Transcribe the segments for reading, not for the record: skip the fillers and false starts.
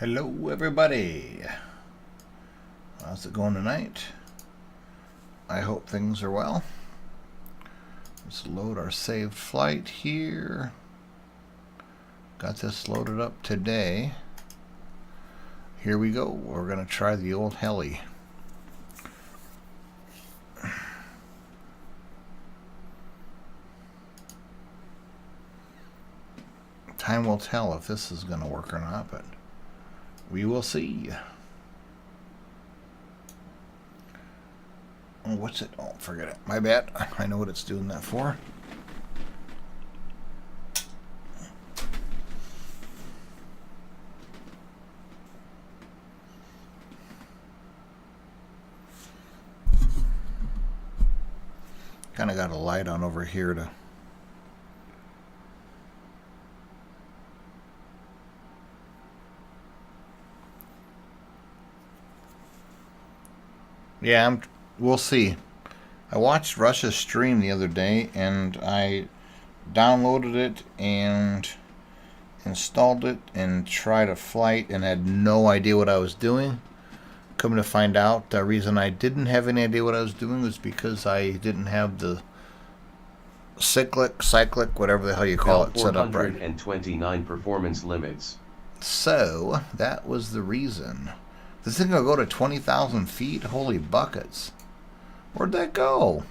Hello everybody, how's it going tonight? I hope things are well. Let's load our saved flight here. Got this loaded up today. Here we go. We're going to try the old heli. Time will tell if this is going to work or not, but we will see. Oh, what's it? Oh, forget it. My bad. I know what it's doing that for. Kind of got a light on over here to... Yeah, we'll see. I watched Russia's stream the other day, and I downloaded it and installed it and tried a flight and had no idea what I was doing. Coming to find out, the reason I didn't have any idea what I was doing was because I didn't have the cyclic, whatever the hell you call it, set up right. 429 performance limits. So, that was the reason. This thing will go to 20,000 feet? Holy buckets. Where'd that go?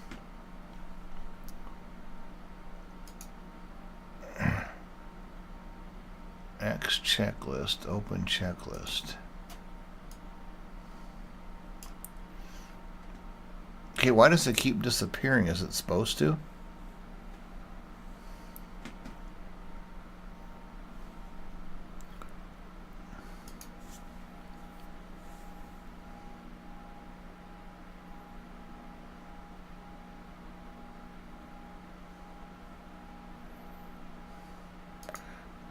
X checklist, open checklist. Okay, why does it keep disappearing? Is it supposed to?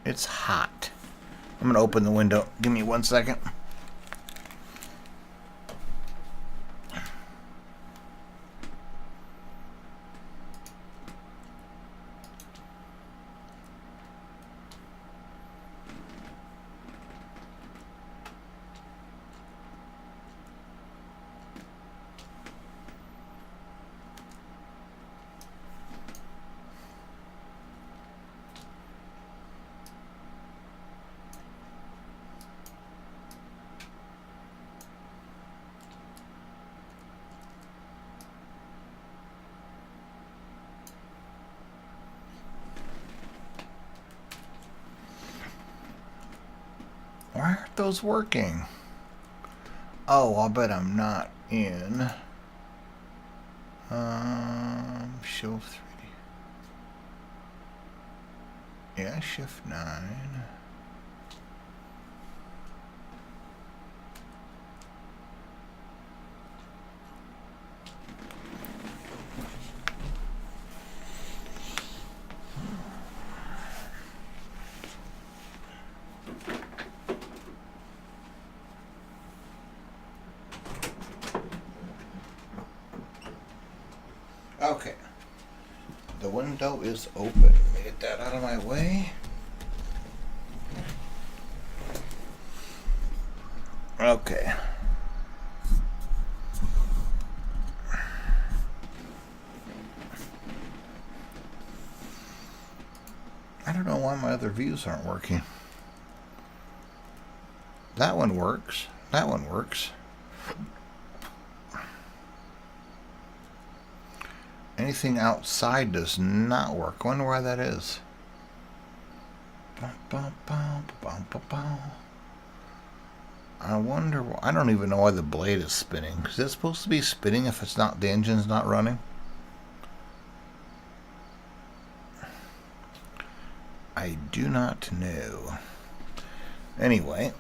It's hot. I'm going to open the window. Give me 1 second. Why aren't those working? Oh, I'll bet I'm not in. Show 3D. Yeah, shift 9. Okay, the window is open. Let me get that out of my way. Okay. I don't know why my other views aren't working. That one works. That one works. Anything outside does not work. I wonder why that is. I wonder why. I don't even know why the blade is spinning. Is it supposed to be spinning if it's not, the engine's not running? I do not know. Anyway.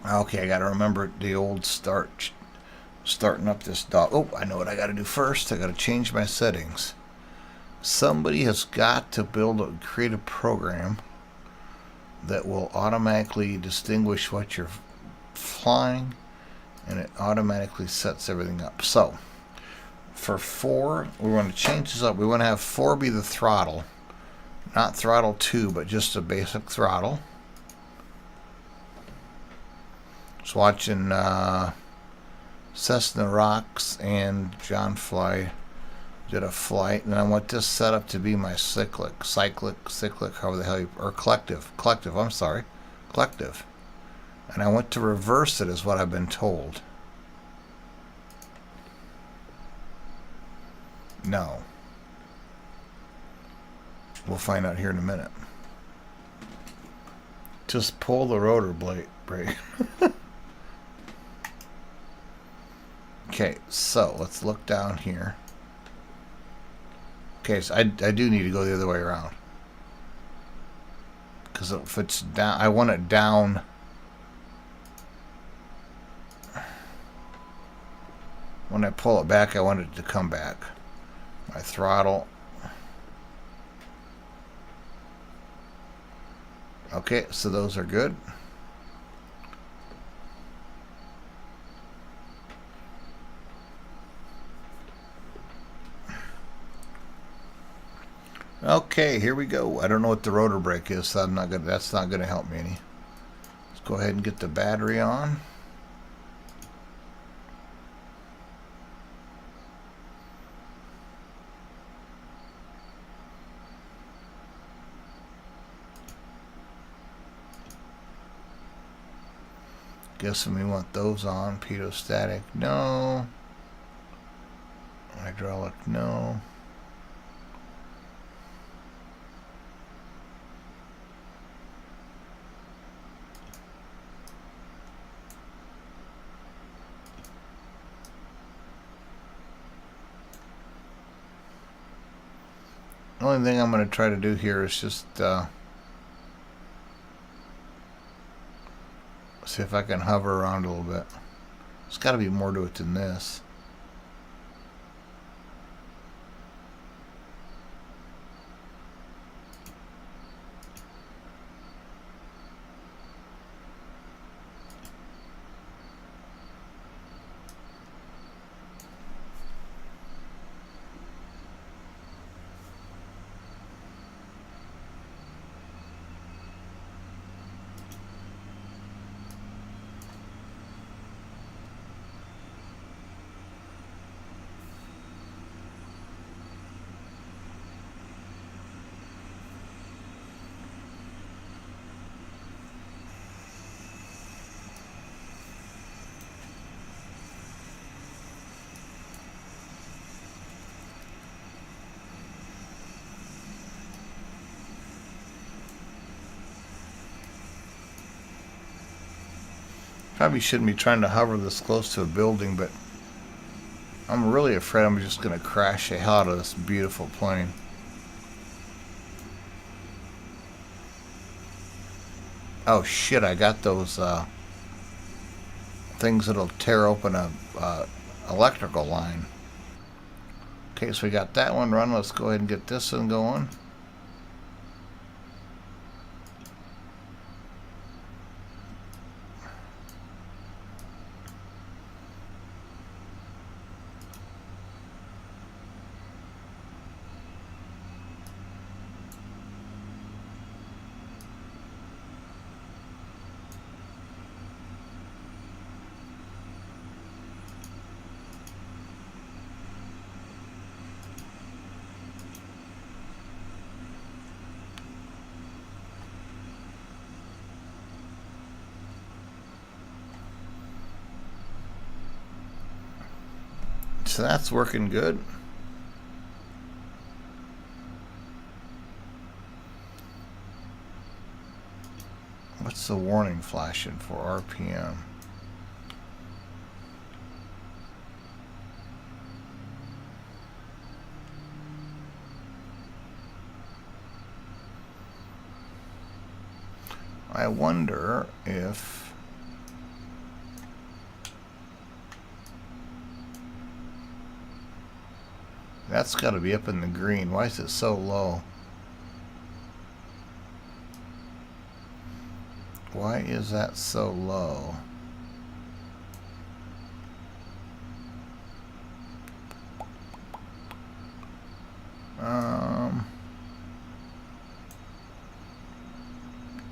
Okay, I gotta remember the old starting up this dog. Oh, I know what I gotta do first. I gotta change my settings. Somebody has got to create a program that will automatically distinguish what you're flying, and it automatically sets everything up. So for 4, we want to change this up. We want to have 4 be the throttle. Not throttle 2, but just a basic throttle. Just watching Cessna Rocks and John Fly did a flight, and I want this setup to be my cyclic, however the hell you, or collective, I'm sorry, collective. And I want to reverse it is what I've been told. No. We'll find out here in a minute. Just pull the rotor blade brake. Okay, so let's look down here. Okay, so I do need to go the other way around. Because if it's down, I want it down. When I pull it back, I want it to come back. My throttle. Okay, so those are good. Okay, here we go. I don't know what the rotor brake is, so I'm not gonna, that's not going to help me any. Let's go ahead and get the battery on. Guessing we want those on. Pitot-static, no. Hydraulic, no. The only thing I'm going to try to do here is just see if I can hover around a little bit. There's got to be more to it than this. Probably shouldn't be trying to hover this close to a building, but I'm really afraid I'm just going to crash the hell out of this beautiful plane. Oh shit, I got those things that'll tear open a electrical line. Okay, so we got that one running. Let's go ahead and get this one going. So that's working good. What's the warning flashing for RPM? I wonder if that's got to be up in the green. Why is it so low? Why is that so low?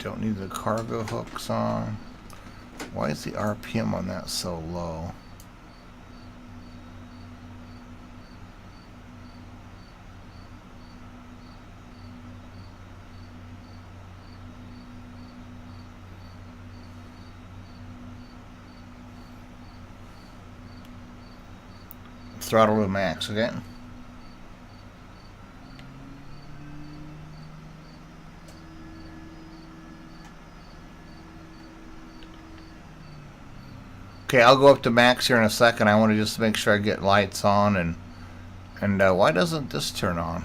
Don't need the cargo hooks on. Why is the RPM on that so low? Throttle to max, okay? Okay, I'll go up to max here in a second. I want to just make sure I get lights on and why doesn't this turn on?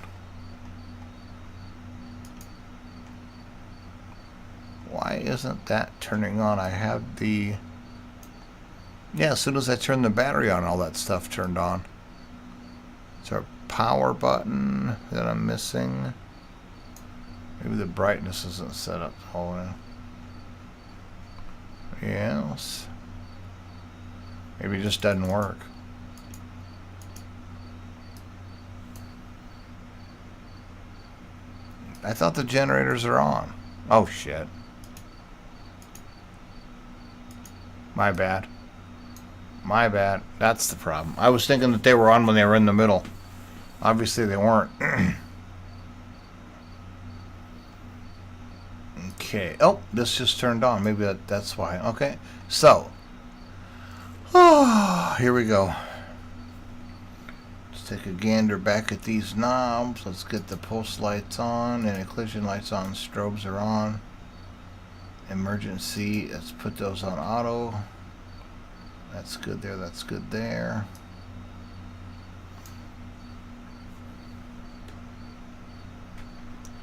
Why isn't that turning on? I have the... Yeah, as soon as I turn the battery on, all that stuff turned on. Is there a power button that I'm missing? Maybe the brightness isn't set up all in. Yes. Maybe it just doesn't work. I thought the generators are on. Oh shit. My bad. My bad. That's the problem. I was thinking that they were on when they were in the middle. Obviously they weren't. Okay. Oh, this just turned on. Maybe that's why. Okay. So. Oh, here we go. Let's take a gander back at these knobs. Let's get the pulse lights on and collision lights on. Strobes are on. Emergency. Let's put those on auto. That's good there. That's good there.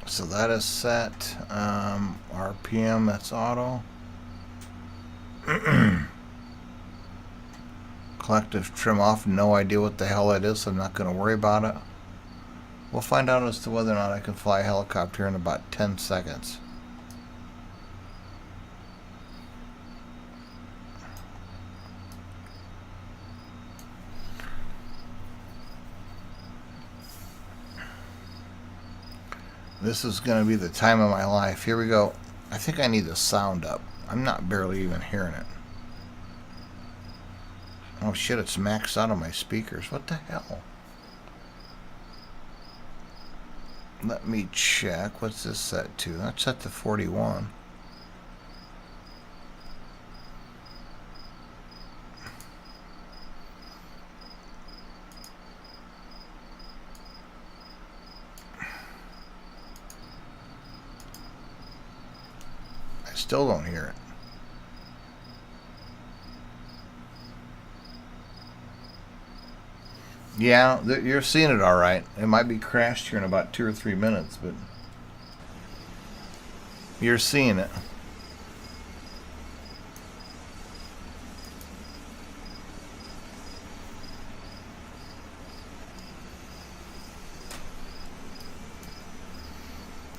So that is set. RPM, that's auto. Collective trim off. No idea what the hell that is, so I'm not going to worry about it. We'll find out as to whether or not I can fly a helicopter in about 10 seconds. This is going to be the time of my life. Here we go. I think I need the sound up. I'm not barely even hearing it. Oh shit, it's maxed out on my speakers. What the hell? Let me check. What's this set to? That's set to 41. Still don't hear it. Yeah, you're seeing it all right. It might be crashed here in about 2 or 3 minutes, but you're seeing it.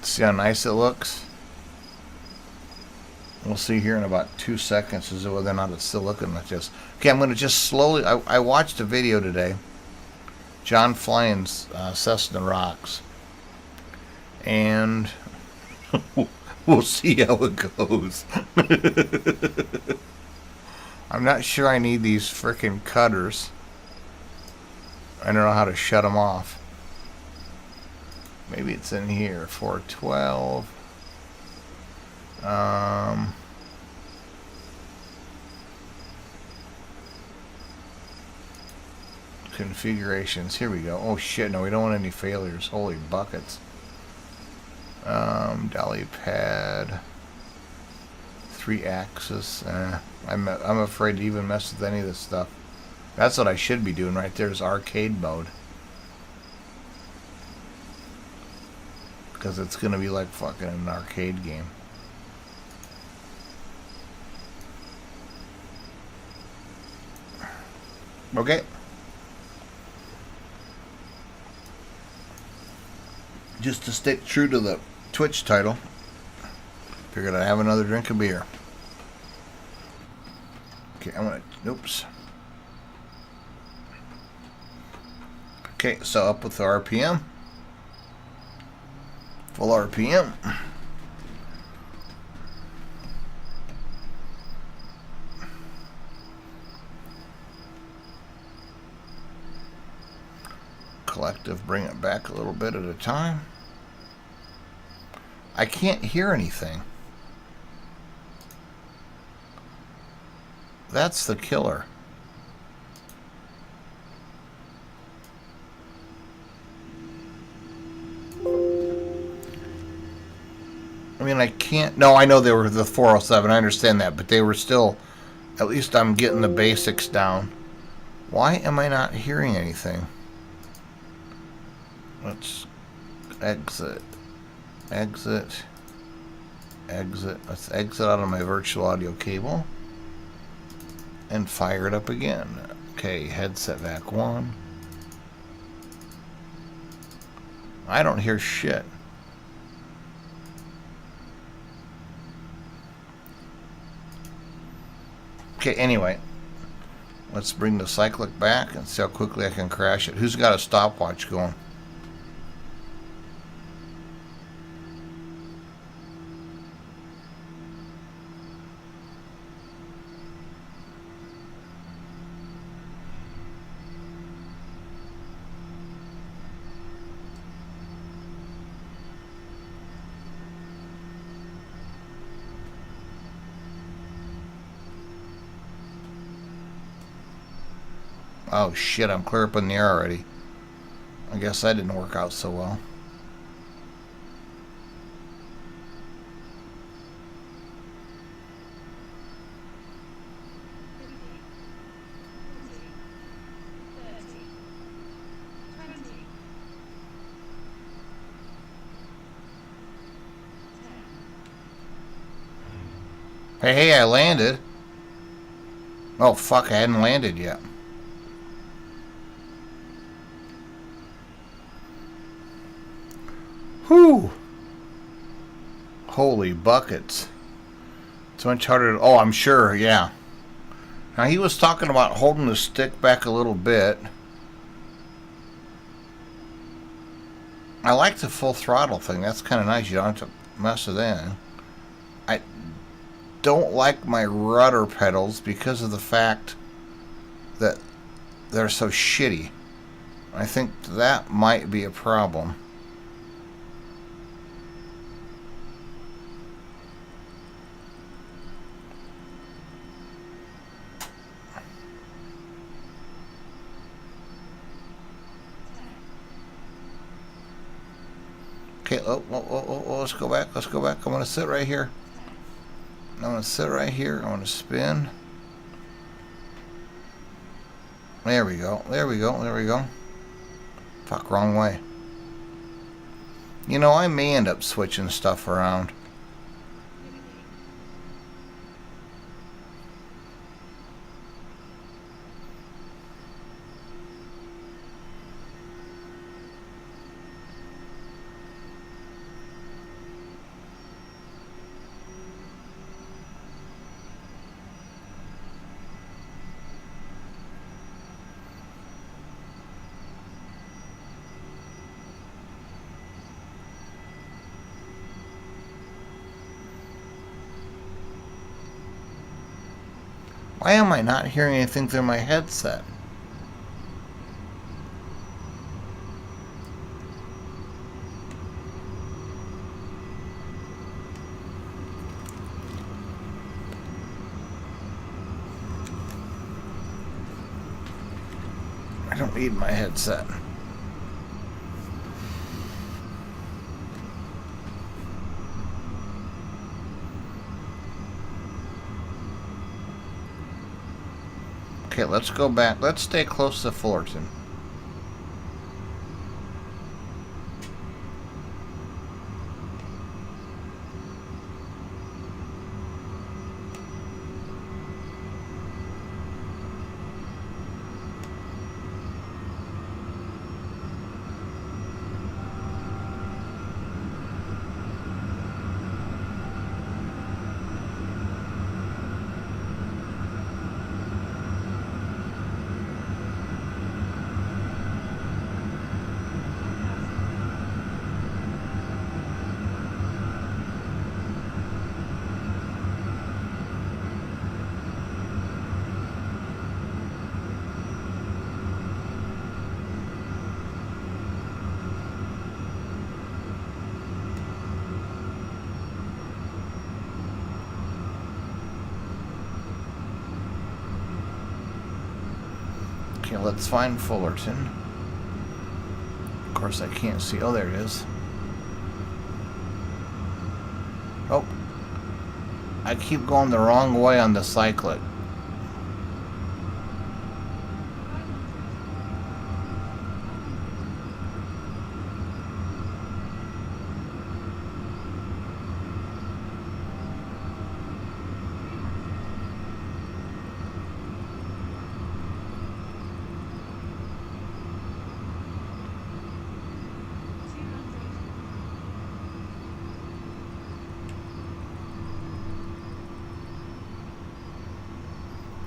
See how nice it looks? We'll see here in about 2 seconds as to whether or not it's still looking like this. Okay, I'm going to just slowly... I watched a video today. John Flynn's Cessna Rocks. And we'll see how it goes. I'm not sure I need these frickin' cutters. I don't know how to shut them off. Maybe it's in here. 412. Configurations. Here we go. Oh shit, no, we don't want any failures. Holy buckets. Dolly pad. 3-axis. I'm afraid to even mess with any of this stuff. That's what I should be doing right there is arcade mode. Because it's gonna be like fucking an arcade game. Okay. Just to stick true to the Twitch title, figured I'd have another drink of beer. Okay, I'm gonna... Oops. Okay, so up with the RPM. Full RPM. collective, bring it back a little bit at a time. I can't hear anything. That's the killer. I mean, I can't... No, I know they were the 407. I understand that. But they were still... At least I'm getting the basics down. Why am I not hearing anything? Let's exit. Exit. Exit. Let's exit out of my virtual audio cable. And fire it up again. Okay, headset vac 1. I don't hear shit. Okay, anyway. Let's bring the cyclic back and see how quickly I can crash it. Who's got a stopwatch going? Oh shit, I'm clear up in the air already. I guess that didn't work out so well. Hey, I landed. Oh fuck, I hadn't landed yet. Whew. Holy buckets. It's much harder to... Oh, I'm sure, yeah. Now, he was talking about holding the stick back a little bit. I like the full throttle thing. That's kind of nice. You don't have to mess with that. I don't like my rudder pedals because of the fact that they're so shitty. I think that might be a problem. Okay, let's go back. Let's go back. I'm going to sit right here. I'm going to sit right here. I'm going to spin. There we go. There we go. There we go. Fuck, wrong way. You know, I may end up switching stuff around. Why am I not hearing anything through my headset? I don't need my headset. Okay, let's go back. Let's stay close to Fullerton. Okay, let's find Fullerton. Of course, I can't see. Oh, there it is. Oh. I keep going the wrong way on the cyclic.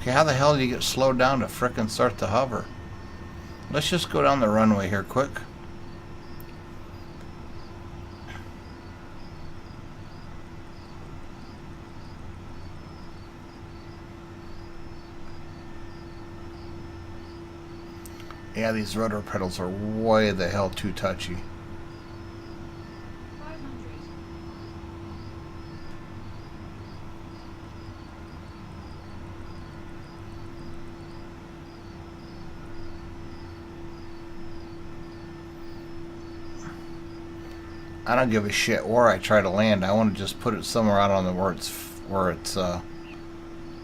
Okay, how the hell do you get slowed down to frickin' start to hover? Let's just go down the runway here quick. Yeah, these rotor pedals are way the hell too touchy. I don't give a shit where I try to land. I want to just put it somewhere out on the where it's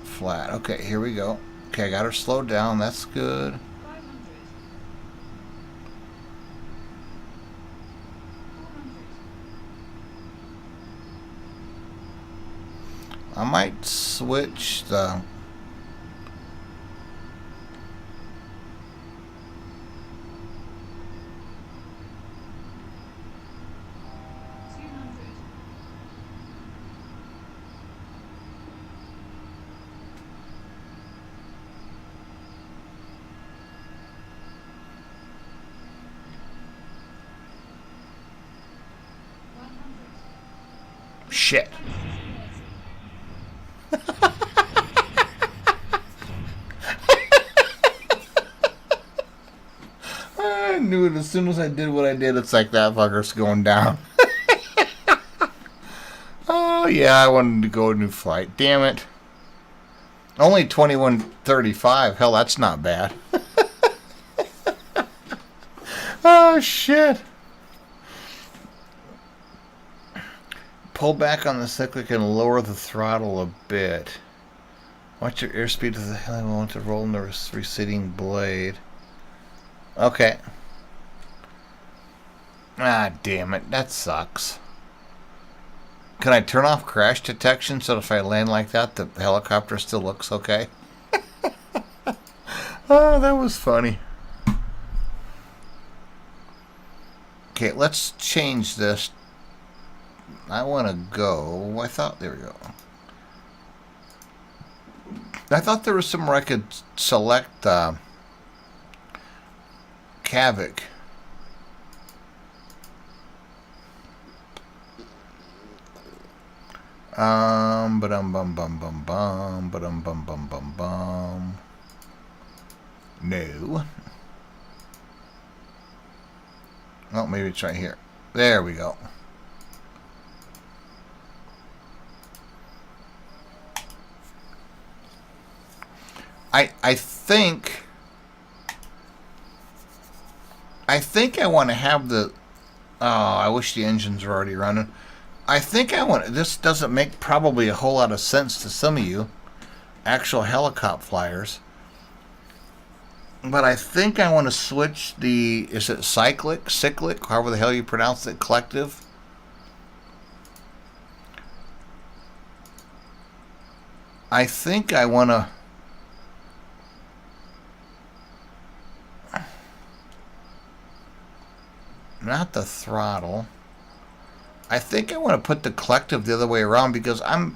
flat. Okay, here we go. Okay, I got her slowed down. That's good. I might switch the... Shit. I knew it as soon as I did what I did. It's like that fucker's going down. Oh yeah, I wanted to go a new flight. Damn it. Only 2135. Hell, that's not bad. Oh shit. Pull back on the cyclic and lower the throttle a bit. Watch your airspeed to the hell. I want to roll in the receding blade. Okay. Ah, damn it. That sucks. Can I turn off crash detection so if I land like that, the helicopter still looks okay? Oh, that was funny. Okay, let's change this. I want to go. I thought, there we go. I thought there was somewhere I could select Kavik. Ba-dum bum bum bum bum ba-dum bum bum bum bum. No. Oh, maybe it's right here. There we go. I think I want to have the... Oh, I wish the engines were already running. I think I want... This doesn't make probably a whole lot of sense to some of you, actual helicopter flyers. But I think I want to switch the... Is it cyclic? However the hell you pronounce it. Collective. I think I want to... Not the throttle. I think I want to put the collective the other way around because I'm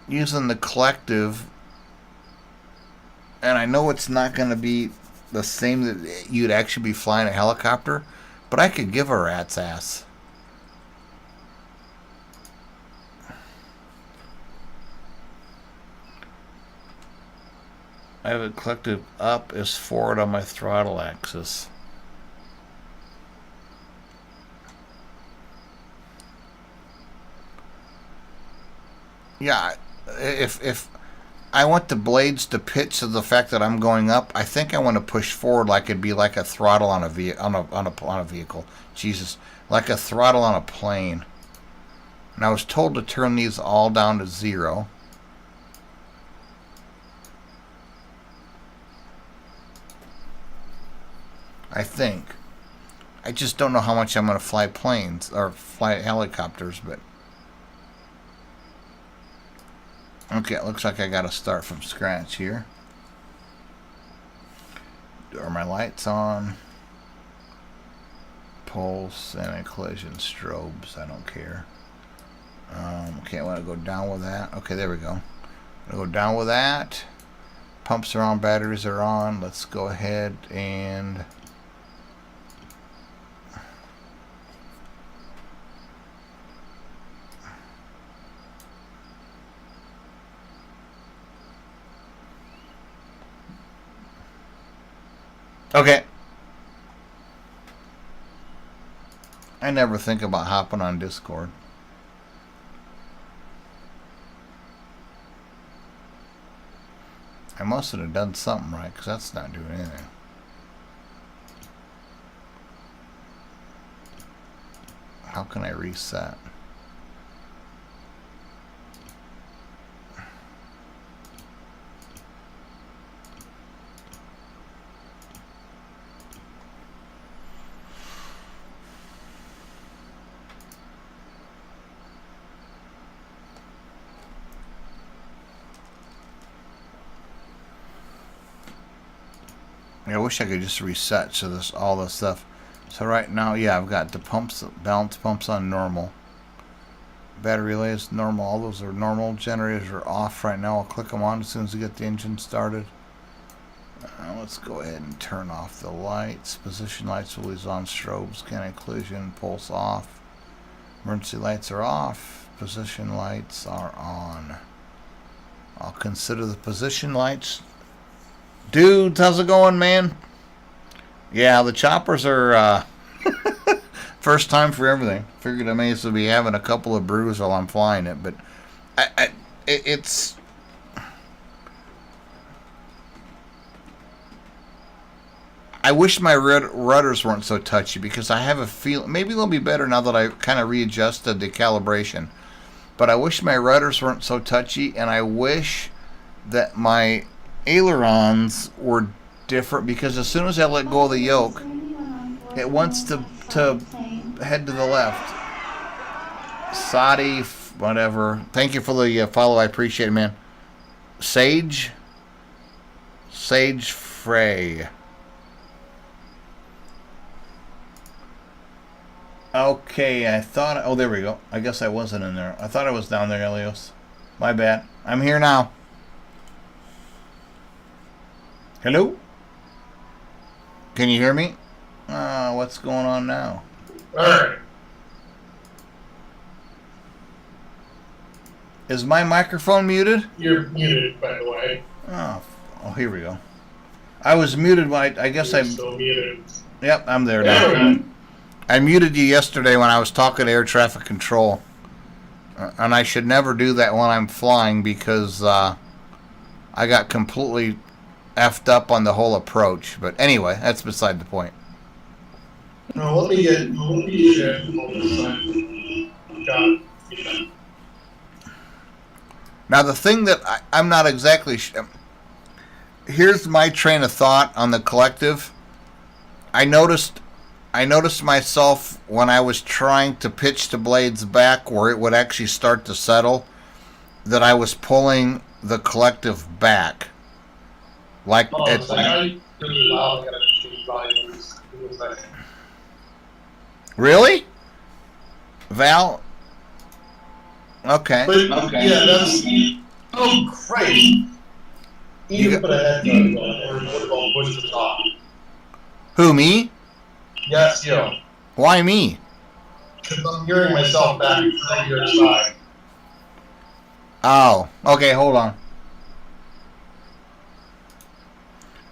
using the collective and I know it's not going to be the same that you'd actually be flying a helicopter, but I could give a rat's ass. I have it collective up as forward on my throttle axis. Yeah, if I want the blades to pitch to the fact that I'm going up. I think I want to push forward like it'd be like a throttle on a vehicle. Jesus, like a throttle on a plane. And I was told to turn these all down to 0. I think. I just don't know how much I'm going to fly planes or fly helicopters, but okay, it looks like I got to start from scratch here. Are my lights on? Pulse, anti-collision, strobes, I don't care. Okay, I want to go down with that. Okay, there we go. I'm going to go down with that. Pumps are on, batteries are on. Let's go ahead and... Okay. I never think about hopping on Discord. I must have done something right, because that's not doing anything. How can I reset? I wish I could just reset so this all this stuff. So right now, yeah, I've got the pumps, balance pumps on normal. Battery relays normal. All those are normal. Generators are off right now. I'll click them on as soon as we get the engine started. Let's go ahead and turn off the lights. Position lights always on. Strobes, anti-collision, pulse off. Emergency lights are off. Position lights are on. I'll consider the position lights. Dudes, how's it going, man? Yeah, the choppers are first time for everything. Figured I may as well be having a couple of brews while I'm flying it, but it's I wish my rudders weren't so touchy, because I have a feel maybe they'll be better now that I kind of readjusted the calibration. But I wish my rudders weren't so touchy, and I wish that my ailerons were different, because as soon as I let go of the yoke, it wants to head to the left. Saudi, whatever. Thank you for the follow. I appreciate it, man. Sage Frey. Okay, I thought... Oh, there we go. I guess I wasn't in there. I thought I was down there, Elios. My bad. I'm here now. Hello? Can you hear me? What's going on now? Alright. Is my microphone muted? You're muted, by the way. Oh, here we go. I was muted when I guess You're I'm... still muted. Yep, I'm there now. I muted you yesterday when I was talking to air traffic control. And I should never do that when I'm flying, because I got completely effed up on the whole approach. But anyway, that's beside the point. No, let me get God. Now, the thing that I'm not exactly... Here's my train of thought on the collective. I noticed myself when I was trying to pitch the blades back where it would actually start to settle, that I was pulling the collective back. Like Really? Val? Okay. But, yeah, that's... Oh, Christ. You can put a headphone on, or what about push the top? Who, me? Yes, you. Why me? Because I'm hearing myself back from your side. Oh, okay, hold on.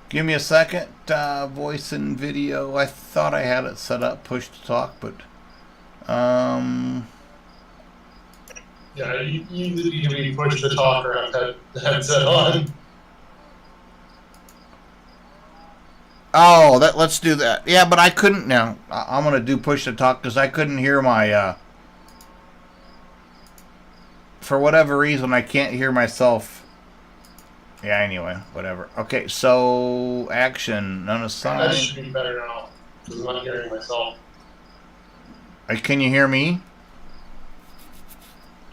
Give me a second. Voice and video. I thought I had it set up, push to talk, but Yeah, you need to be push the talk or have the headset on. Oh, let's do that. Yeah, but I couldn't now. I'm gonna do push to talk because I couldn't hear my. For whatever reason, I can't hear myself. Yeah. Anyway, whatever. Okay. So action That unassigned. should be better now because I'm not hearing myself. Can you hear me?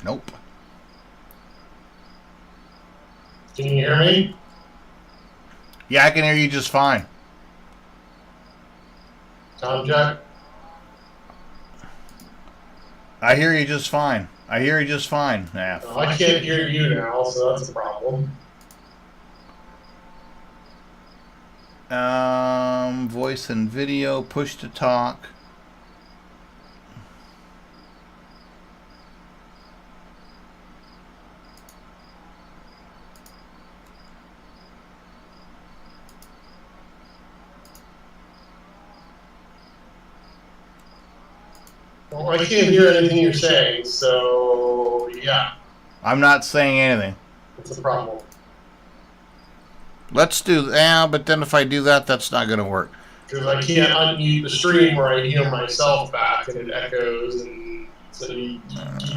Nope. Can you hear me? Yeah, I can hear you just fine. Tom check. I hear you just fine. I hear you just fine. Nah, No, I can't hear you now, so that's a problem. Voice and video, push to talk. Well, I can't hear anything you're saying, so yeah, I'm not saying anything. it's a problem. Let's do. Yeah, but then if I do that, that's not going to work. Because I can't unmute the stream where I hear myself back and it echoes, and so you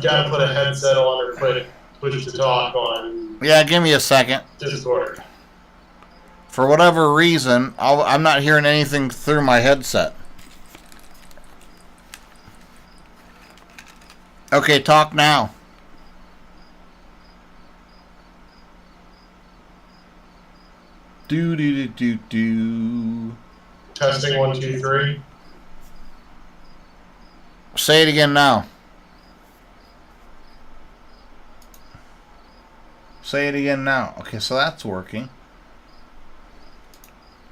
gotta put a headset on or put push to talk on Yeah, give me a second. Discord. For whatever reason, I'm not hearing anything through my headset. Okay, talk now. Do. Testing 1, 2, 3. Say it again now. Say it again now. Okay, so that's working.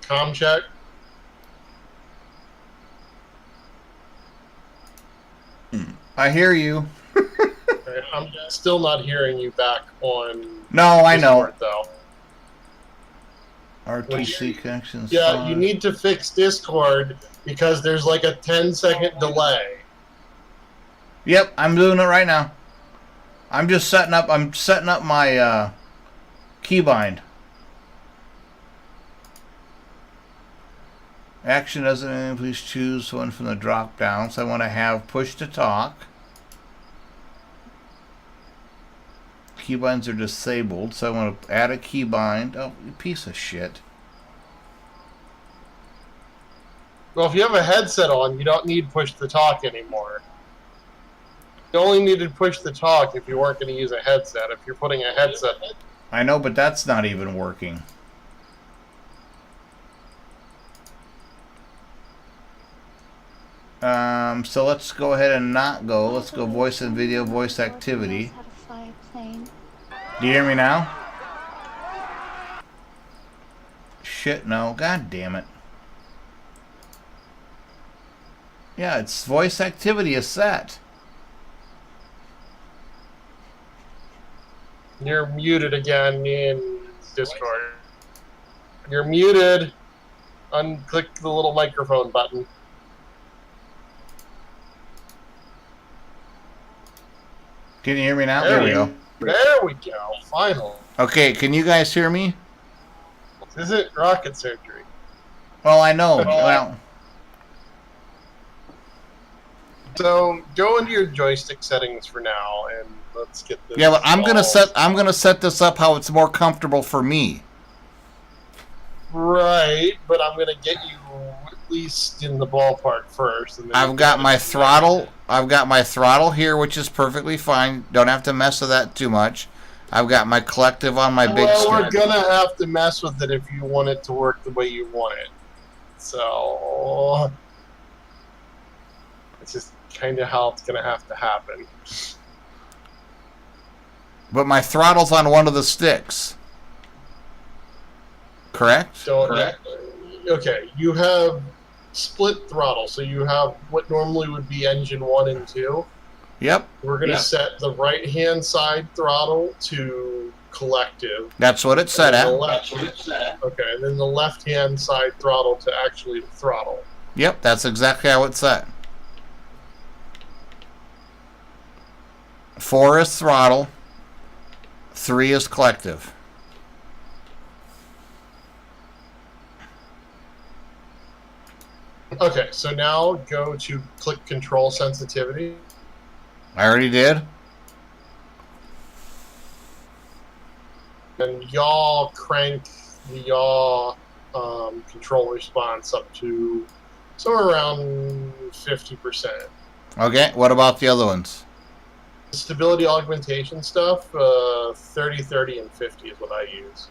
Com check. I hear you. Okay, I'm still not hearing you back on. No, I know. Discord, though. RTC connections. Yeah, fine. you need to fix Discord because there's like a 10-second delay. Yep, I'm doing it right now. I'm just setting up. I'm setting up my keybind. Action doesn't mean please choose one from the drop down. So I want to have push to talk. Keybinds are disabled, so I want to add a keybind. Oh, you piece of shit. Well, if you have a headset on, you don't need push to talk anymore. You only needed push to talk if you weren't going to use a headset. If you're putting a headset, I know, but that's not even working. So let's go ahead and not go. Let's go voice and video, voice activity. Do you hear me now? Shit, no. God damn it. Yeah, it's voice activity is set. you're muted again in Discord. You're muted. Unclick the little microphone button. Can you hear me now? There we go. There we go. Finally. Okay, can you guys hear me? This isn't rocket surgery. Well, I know. Well, So go into your joystick settings for now, and let's get this. yeah, but I'm gonna all- set this up how it's more comfortable for me. Right, but I'm gonna get you at least in the ballpark first. And then I've got my throttle. I've got my throttle here, which is perfectly fine. Don't have to mess with that too much. I've got my collective on my big Well, we're stick. gonna have to mess with it if you want it to work the way you want it. So it's just kind of how it's gonna have to happen. But my throttle's on one of the sticks. Correct? So okay, you have split throttle, so you have what normally would be engine 1 and 2. Yep. We're going to set the right-hand side throttle to collective. That's what it's set and the at. left, okay, and then the left-hand side throttle to actually throttle. Yep, that's exactly how it's set. 4 is throttle. 3 is collective. Okay, so now go to click control sensitivity. I already did. And yaw crank the yaw control response up to somewhere around 50%. Okay, what about the other ones? Stability augmentation stuff, 30, 30, and 50 is what I use.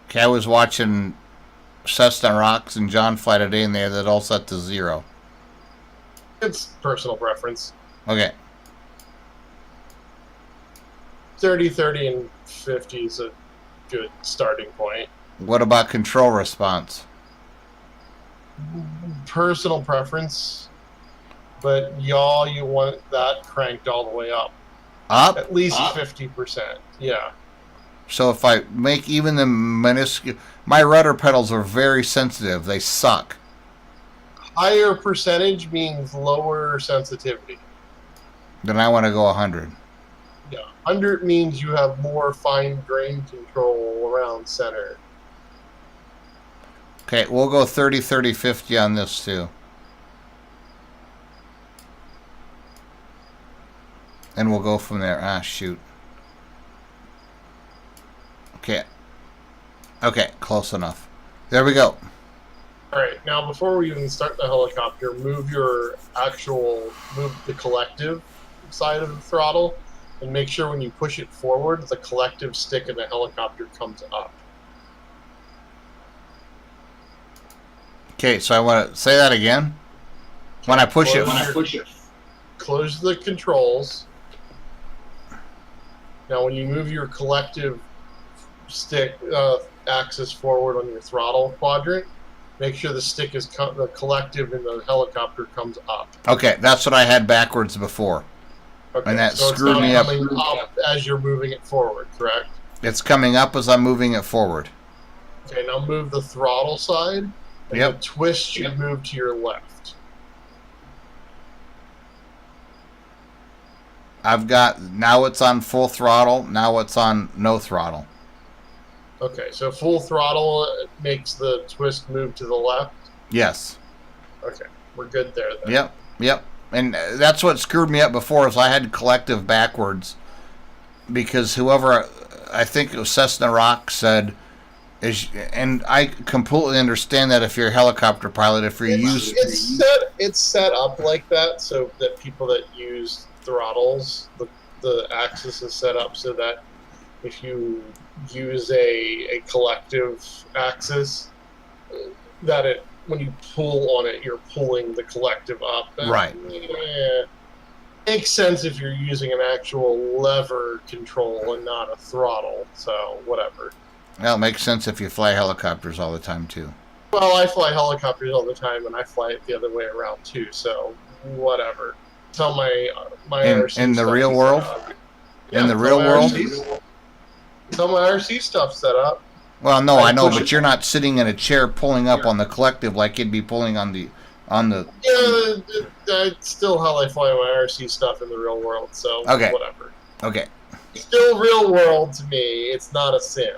Okay, I was watching Cessna Rocks and John Fly today, and they had that all set to 0. It's personal preference. Okay. 30, 30, and 50 is a good starting point. What about control response? Personal preference, but yaw, you want that cranked all the way up. Up? At least 50%. Yeah. So if I make even the minuscule... My rudder pedals are very sensitive. They suck. Higher percentage means lower sensitivity. Then I want to go 100. Yeah. 100 means you have more fine grain control around center. Okay, we'll go 30, 30, 50 on this too. And we'll go from there. Ah, shoot. Okay. Okay, close enough. There we go. Alright, now before we even start the helicopter, move the collective side of the throttle, and make sure when you push it forward, the collective stick in the helicopter comes up. Okay, so I want to say that again. When I push it. Close the controls. Now when you move your collective stick axis forward on your throttle quadrant, make sure the stick is the collective in the helicopter comes up. Okay, that's what I had backwards before. Okay, And that so screwed it's me not up. coming up as you're moving it forward, correct? It's coming up as I'm moving it forward. Okay, now move the throttle side, and Yep. the twist should move to your left. I've got, now it's on full throttle, now it's on no throttle. Okay, so full throttle makes the twist move to the left. Yes. Okay, we're good there then. Yep, yep. And that's what screwed me up before, is I had collective backwards. Because whoever, I think it was Cessna Rock, said, and I completely understand that if you're a helicopter pilot, if you're used... It's set up like that so that people that use throttles, the axis is set up so that if you use a collective axis, that it, when you pull on it, you're pulling the collective up. Right. Yeah, makes sense if you're using an actual lever control and not a throttle, so whatever. Well, it makes sense if you fly helicopters all the time, too. Well, I fly helicopters all the time, and I fly it the other way around, too, so whatever. Tell my IRC In the stuff real is world? set up. In the tell real my world? Tell my IRC stuff set up. Well, no, I I know, push but it. you're not sitting in a chair pulling up on the collective like you'd be pulling on the... Yeah, that's still how I fly my IRC stuff in the real world, so Okay. whatever. Okay. Still real world to me, it's not a sim.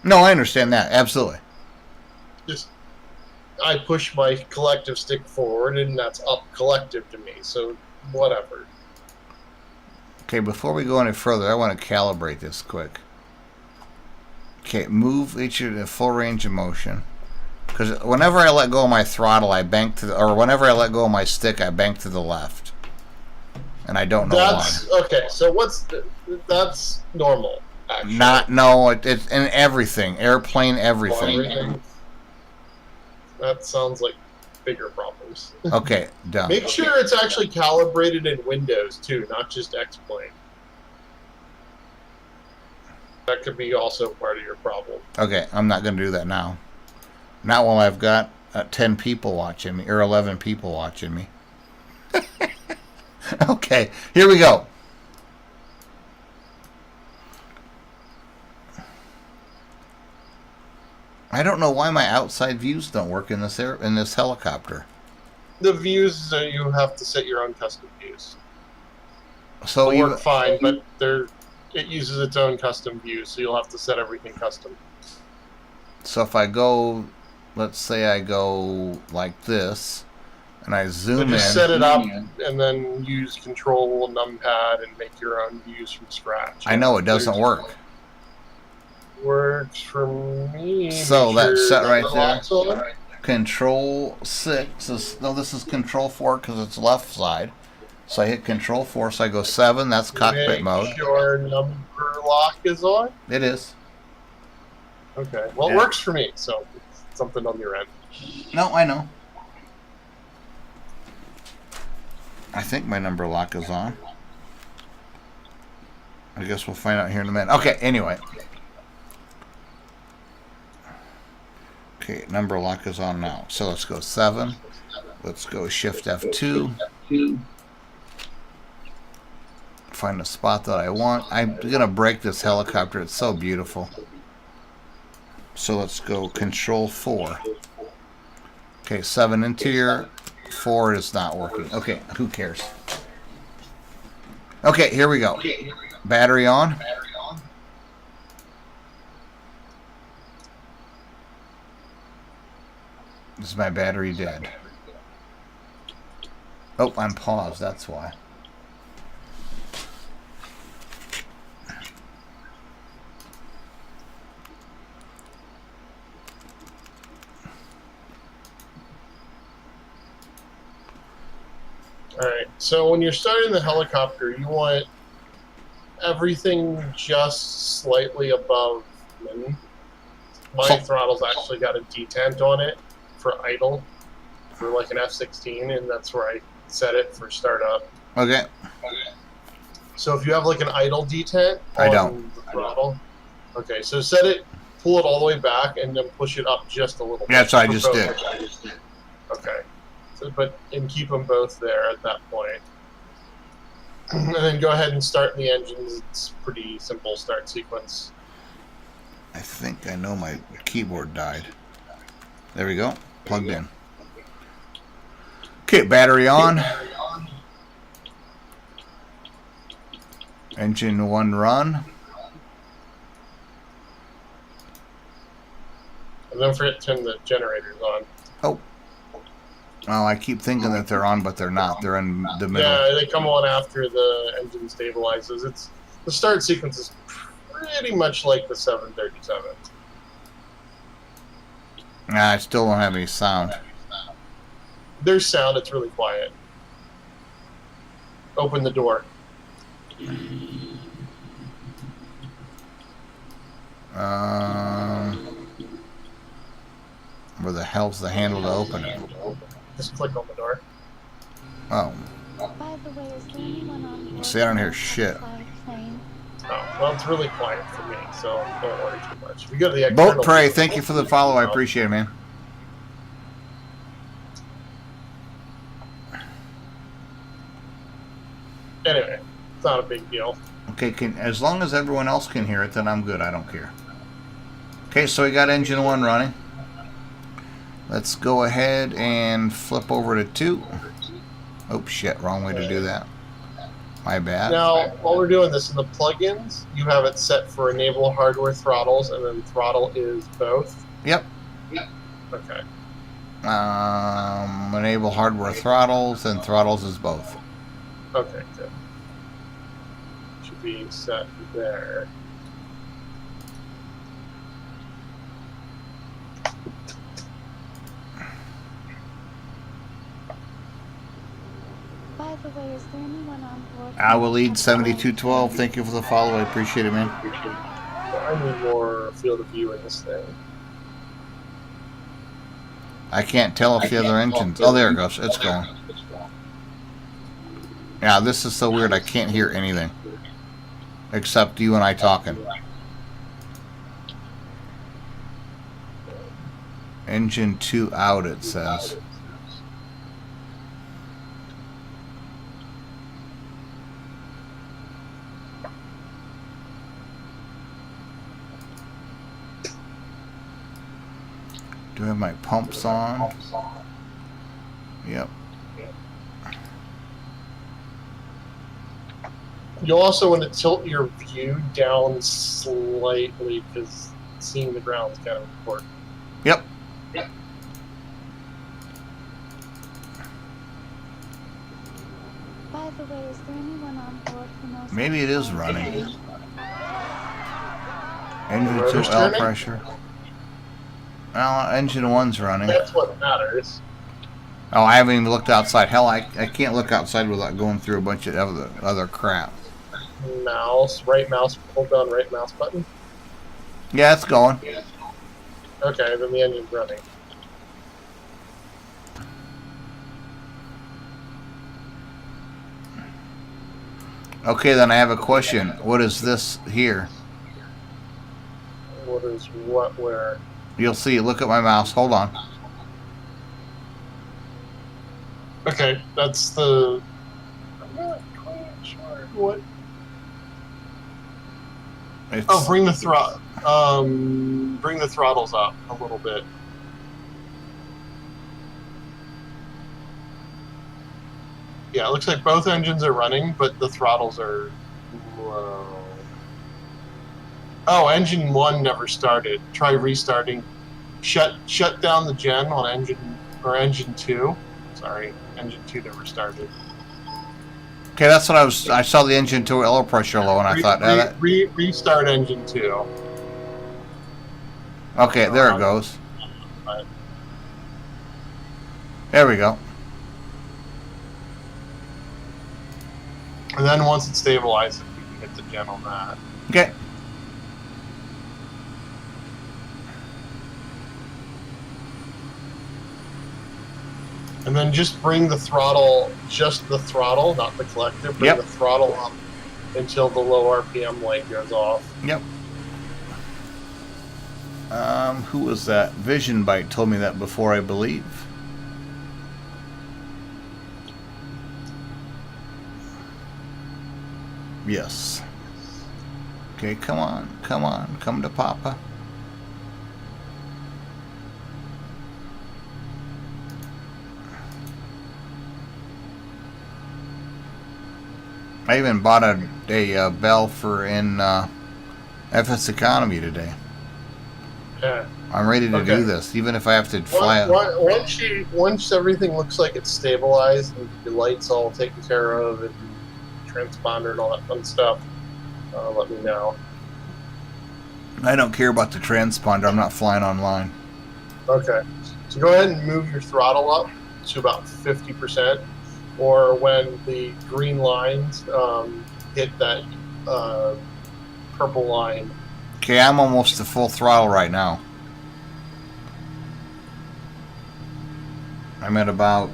No, I understand that. Absolutely. Just, I push my collective stick forward, and that's up collective to me, so whatever. Okay, before we go any further, I want to calibrate this quick. Okay, move each of the full range of motion. Because whenever I let go of my throttle, I bank to the... Or whenever I let go of my stick, I bank to the left. And I don't know why. Okay, so that's normal, actually. It's in everything. Airplane, everything. Everything. That sounds like bigger problems. Okay, done. Make sure it's actually calibrated in Windows, too, not just X-Plane. That could be also part of your problem. Okay, I'm not going to do that now. Not while I've got 10 people watching me, or 11 people watching me. Okay, here we go. I don't know why my outside views don't work in this helicopter. The views, you have to set your own custom views. So It'll you, work fine, but it uses its own custom view, so you'll have to set everything custom. so if I go, let's say I go like this, and I So zoom just in. set it up and then use Control Numpad and make your own views from scratch. I know it doesn't work. Works for me. So Make that's sure set right number there. lock's on. Control 6 is, no, this is Control 4 because it's left side. So I hit Control 4, so I go 7. That's cockpit Make mode. sure number lock is on. It is. Okay. Well, Yeah. it works for me, so it's something on your end. No, I know. I think my number lock is on. I guess we'll find out here in a minute. Okay, anyway. Okay, number lock is on now. So let's go 7. Let's go Shift F2. Find a spot that I want. I'm going to break this helicopter. It's so beautiful. So let's go Control 4. Okay, 7 interior. 4 is not working. Okay, who cares? Okay, here we go. Battery on. Is my battery dead? Oh, I'm paused. That's why. Alright, so when you're starting the helicopter, you want everything just slightly above min. My throttle's actually got a detent on it for idle, for like an F-16, and that's where I set it for startup. Okay. So if you have like an idle detent I on don't. the throttle, okay, so set it, pull it all the way back, and then push it up just a little bit. Yeah, that's what I for just both. did. Okay. So, and keep them both there at that point. And then go ahead and start the engines. It's pretty simple start sequence. I think I know my keyboard died. There we go. Plugged in. Okay, battery on. Engine 1 run. And don't forget to turn the generators on. Oh. Well, I keep thinking that they're on, but they're not. They're in the middle. Yeah, they come on after the engine stabilizes. The start sequence is pretty much like the 737. Nah, I still don't have any sound. There's sound. It's really quiet. Open the door. Where the hell's the handle to open it? Just click on the door. Oh. By the way, is there anyone on board? See, I don't hear shit. Oh, well, it's really quiet for me, so don't worry too much. If you go to the external Boat Prey, view, thank you for the follow. I appreciate it, man. Anyway, it's not a big deal. Okay, as long as everyone else can hear it, then I'm good. I don't care. Okay, so we got engine 1 running. Let's go ahead and flip over to 2. Oh, shit. Wrong way to do that. My bad. Now, while we're doing this, in the plugins, you have it set for enable hardware throttles, and then throttle is both. Yep. Okay. Enable hardware throttles, and throttles is both. Okay, good. Should be set there. By the way, is there anyone on board? I will lead 7212. Thank you for the follow. I appreciate it, man. I need more field of view in this thing. I can't tell if the other engines... Oh, there it goes. It's going. Yeah, this is so weird. I can't hear anything. Except you and I talking. Engine 2 out, it says. Do I have my pumps on? Yep. You'll also want to tilt your view down slightly because seeing the ground is kind of important. Yep. By the way, is there anyone on board who knows? Maybe it is running. Engine Rotor's 2 L turning? pressure. Well, engine 1's running. That's what matters. Oh, I haven't even looked outside. Hell, I can't look outside without going through a bunch of other crap. Right mouse, hold down right mouse button. Yeah, it's going. Okay, then the engine's running. Okay, then I have a question. What is this here? What is what where? You'll see. Look at my mouse. Hold on. Okay, that's the. I'm not quite sure what. It's, Oh, bring the throttles up a little bit. Yeah, it looks like both engines are running, but the throttles are low. Oh, engine 1 never started. Try restarting. Shut down the gen on engine 2. Sorry, engine 2 never started. okay, that's what I saw the engine 2 L pressure low, and I thought, Restart engine 2. okay, there it goes. There we go. And then once it stabilizes, you can hit the gen on that. Okay. And then just bring the throttle, just the throttle, not the collective. Bring Yep. the throttle up until the low RPM light goes off. Yep. Who was that? Vision Bite told me that before, I believe. Yes. Okay, come on, come to Papa. I even bought a bell for in FS Economy today. Yeah. I'm ready to Okay. do this, even if I have to fly. Once everything looks like it's stabilized and the lights all taken care of and transponder and all that fun stuff, let me know. I don't care about the transponder. I'm not flying online. Okay. So go ahead and move your throttle up to about 50%, or when the green lines hit that purple line. Okay, I'm almost to full throttle right now. I'm at about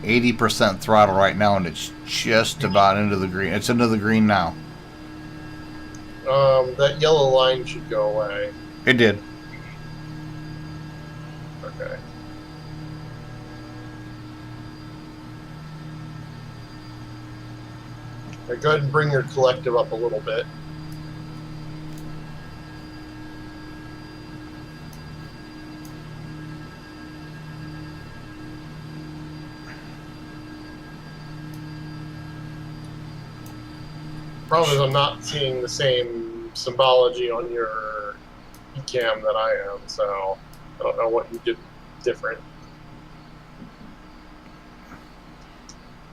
80% throttle right now, and it's just about into the green. It's into the green now. That yellow line should go away. It did. Okay. Right, go ahead and bring your collective up a little bit. Problem is I'm not seeing the same symbology on your eCam that I am, so I don't know what you did different.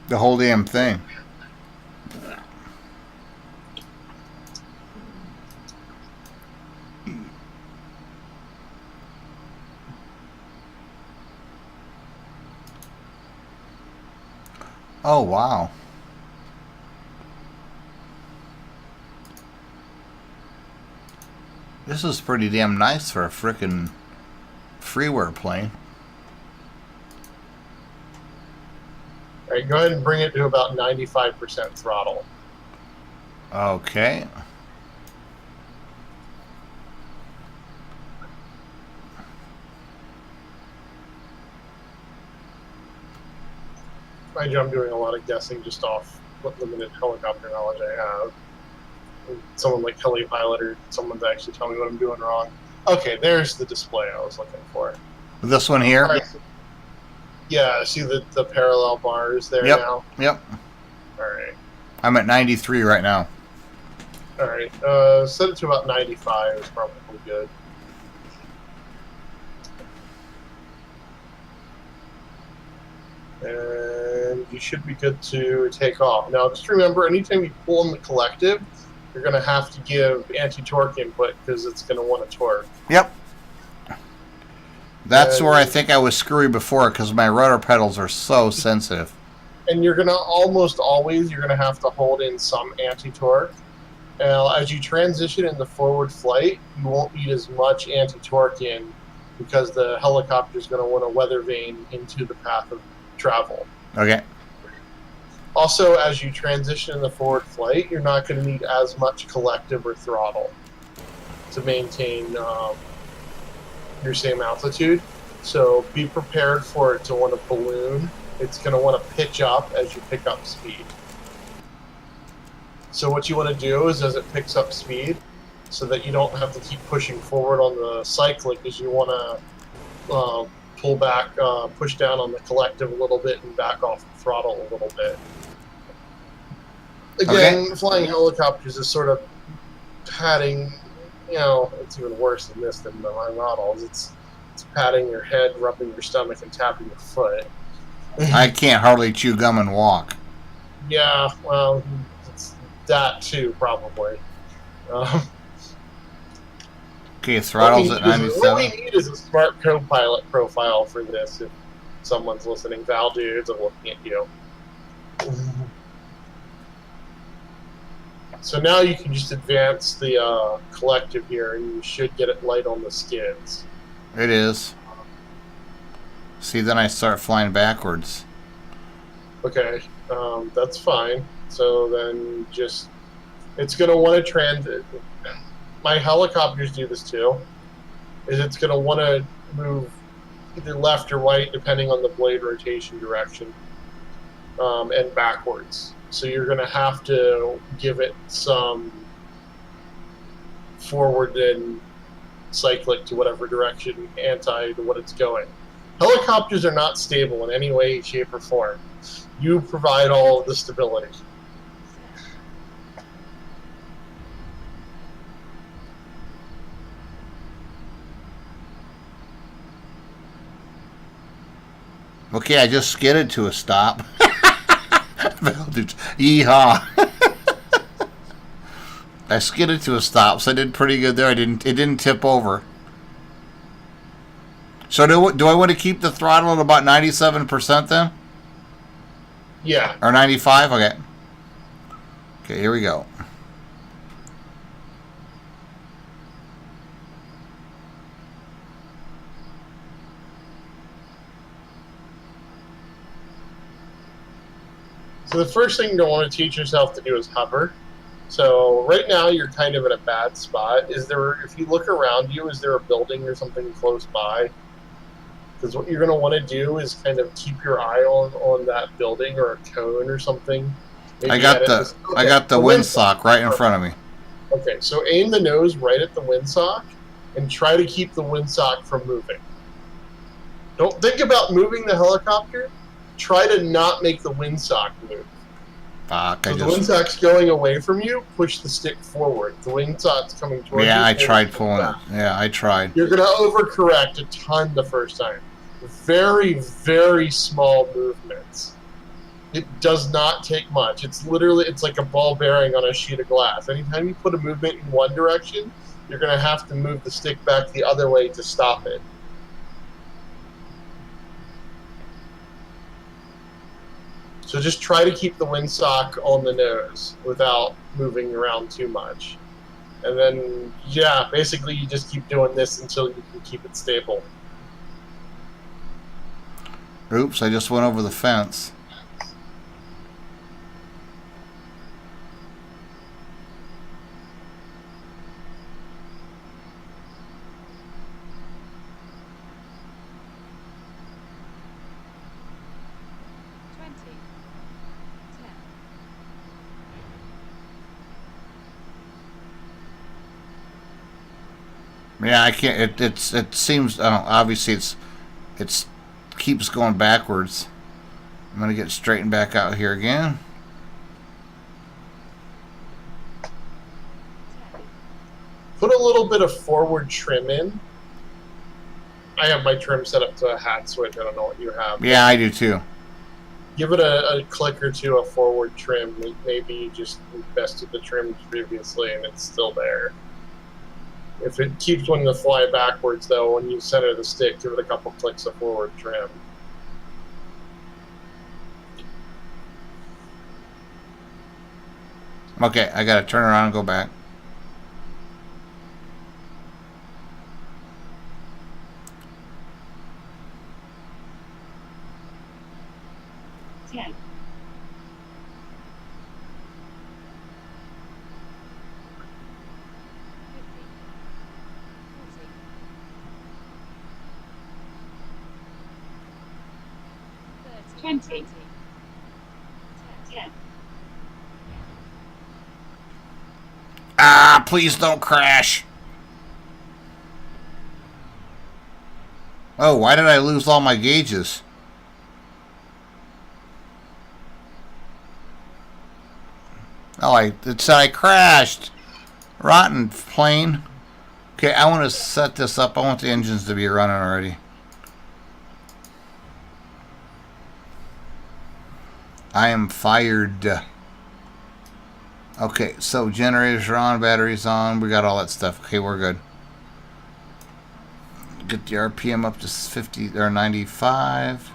The whole damn thing. Oh, wow. This is pretty damn nice for a frickin' freeware plane. Alright, go ahead and bring it to about 95% throttle. Okay. Mind you, I'm doing a lot of guessing just off what limited helicopter knowledge I have. Someone like Helipilot or someone's actually telling me what I'm doing wrong. Okay, there's the display I was looking for. This one here? Right. Yeah, see the parallel bars there Yep. now? Yep. Alright. I'm at 93 right now. All right. Set it to about 95 is probably good. And you should be good to take off. Now, just remember, anytime you pull in the collective, you're going to have to give anti-torque input because it's going to want a torque. Yep. That's where I think I was screwy before because my rudder pedals are so sensitive. And you're going to almost always, you're going to have to hold in some anti-torque. As you transition into forward flight, you won't need as much anti-torque in because the helicopter is going to want to weather vane into the path of travel. Okay. Also, as you transition in the forward flight, you're not going to need as much collective or throttle to maintain your same altitude. So be prepared for it to want to balloon. It's going to want to pitch up as you pick up speed. So what you want to do is as it picks up speed, so that you don't have to keep pushing forward on the cyclic, is you want to pull back, push down on the collective a little bit and back off the throttle a little bit. Again, flying helicopters is sort of patting, it's even worse than this than my models. It's patting your head, rubbing your stomach, and tapping your foot. I can't hardly chew gum and walk. Yeah, well, it's that too, probably. Okay, throttle's at 97. What we need is a smart co-pilot profile for this if someone's listening. Val dudes are looking at you. So now you can just advance the collective here, and you should get it light on the skids. It is. See, then I start flying backwards. Okay, that's fine. So then just, it's going to want to transit. My helicopters do this too. Is it's going to want to move either left or right depending on the blade rotation direction, and backwards. So you're going to have to give it some forward and cyclic to whatever direction, anti to what it's going. Helicopters are not stable in any way, shape, or form. You provide all of the stability. Okay, I just skidded to a stop. Yeehaw. I skidded to a stop, so I did pretty good there. It didn't tip over. So do I want to keep the throttle at about 97% then? Yeah. Or 95? Okay. Okay, here we go. So the first thing you want to teach yourself to do is hover. So right now you're kind of in a bad spot. If you look around you, is there a building or something close by? Because what you're going to want to do is kind of keep your eye on that building or a cone or something. Maybe I got the windsock right in front of me. Okay, so aim the nose right at the windsock and try to keep the windsock from moving. Don't think about moving the helicopter. Try to not make the windsock move. Fuck, So the windsock's going away from you, push the stick forward. The windsock's coming towards you. Yeah, I tried pulling it. Yeah, I tried. You're going to overcorrect a ton the first time. Very, very small movements. It does not take much. It's like a ball bearing on a sheet of glass. Anytime you put a movement in one direction, you're going to have to move the stick back the other way to stop it. So just try to keep the windsock on the nose without moving around too much. And then, yeah, basically you just keep doing this until you can keep it stable. Oops, I just went over the fence. Yeah, I can't. It seems obviously it's keeps going backwards. I'm gonna get straightened back out here again. put a little bit of forward trim in. I have my trim set up to a hat switch. I don't know what you have. Yeah, I do too. Give it a click or two of forward trim. Maybe you just invested the trim previously and it's still there. If it keeps wanting to fly backwards, though, when you center the stick, give it a couple clicks of forward trim. Okay, I gotta turn around and go back. Ah, please don't crash. Oh, why did I lose all my gauges? Oh, it said I crashed. Rotten plane. Okay, I want to set this up. I want the engines to be running already. I am fired. Okay, so generators are on, batteries on. We got all that stuff. Okay, we're good. Get the RPM up to 50 or 95.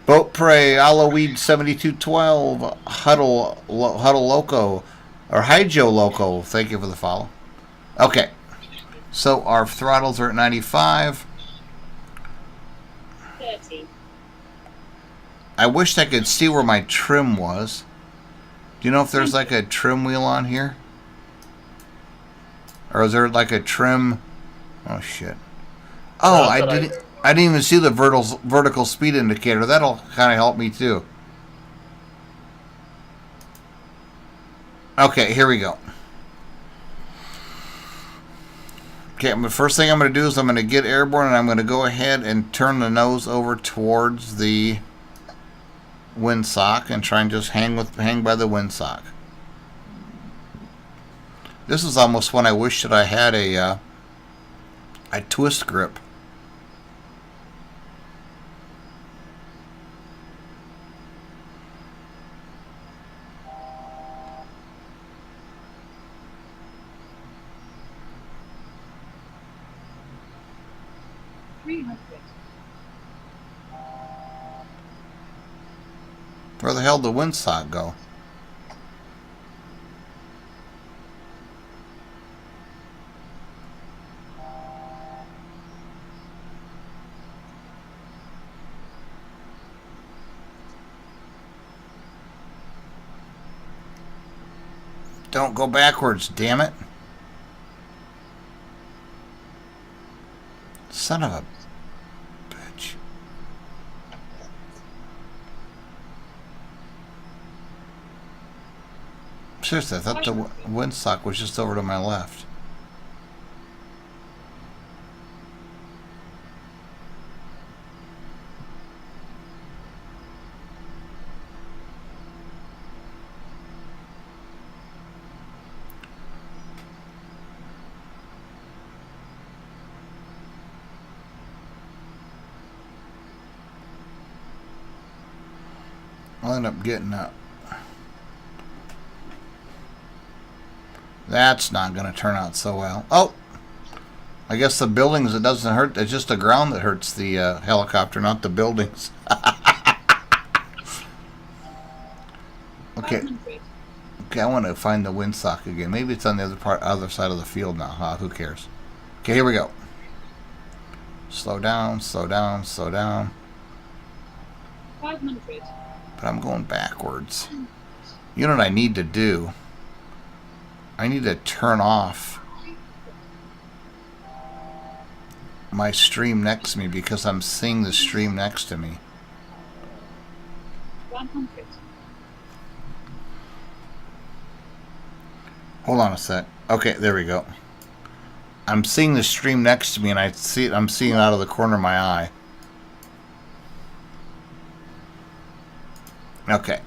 Boat Prey, Aloweed 7212, Huddle Loco, or Hydro Loco. Thank you for the follow. Okay, so our throttles are at 95. 30. I wished I could see where my trim was. Do you know if there's like a trim wheel on here? Or is there like a trim? Oh shit. Oh, I didn't even see the vertical speed indicator. That'll kind of help me too. Okay, here we go. Okay, the first thing I'm going to do is I'm going to get airborne and I'm going to go ahead and turn the nose over towards the windsock and try and just hang by the windsock. This is almost when I wish that I had a twist grip. Where the hell did the windsock go? Don't go backwards, damn it. Son of a bitch. Seriously, I thought the windsock was just over to my left. I'll end up getting up. That's not going to turn out so well. Oh! I guess the buildings, it doesn't hurt. It's just the ground that hurts the helicopter, not the buildings. Okay. Okay, I want to find the windsock again. Maybe it's on the other side of the field now. Who cares? Okay, here we go. Slow down, slow down, slow down. 500. But I'm going backwards. You know what I need to do? I need to turn off my stream next to me because I'm seeing the stream next to me. 100. Hold on a sec. Okay, there we go. I'm seeing the stream next to me and I'm seeing it out of the corner of my eye. Okay.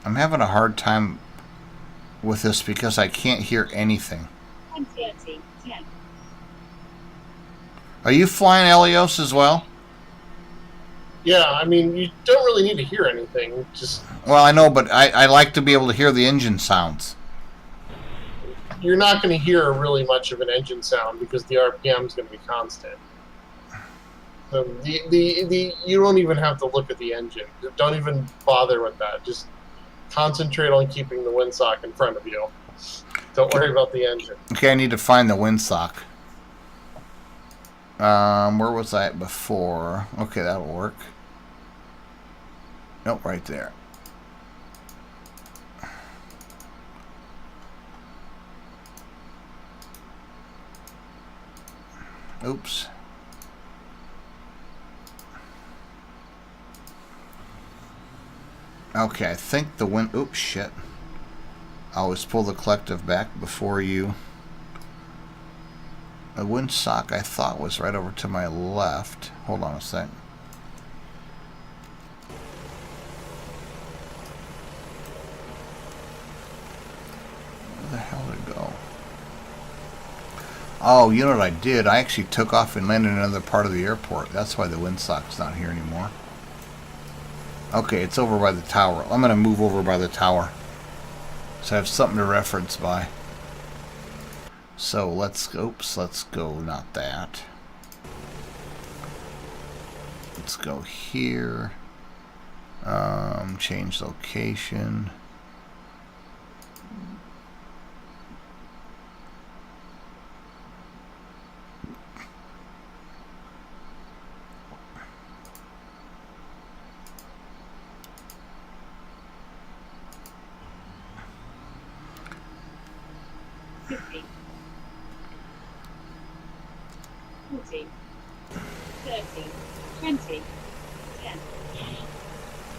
I'm having a hard time with this because I can't hear anything. 10:30, 10. Are you flying Elios as well? Yeah, I mean, you don't really need to hear anything. Just Well, I know, but I like to be able to hear the engine sounds. you're not going to hear really much of an engine sound because the RPM is going to be constant. So the you don't even have to look at the engine. Don't even bother with that. Just concentrate on keeping the windsock in front of you. Don't worry about the engine. Okay, I need to find the windsock. Where was I at before? Okay, that'll work. Nope, right there. Oops. Okay, I think the wind... Oops, shit. I always pull the collective back before you... The windsock I thought was right over to my left. Hold on a sec. Where the hell did it go? Oh, you know what I did? I actually took off and landed in another part of the airport. That's why the windsock's not here anymore. Okay, it's over by the tower. I'm going to move over by the tower, so I have something to reference by. So let's go, not that. Let's go here. Change location.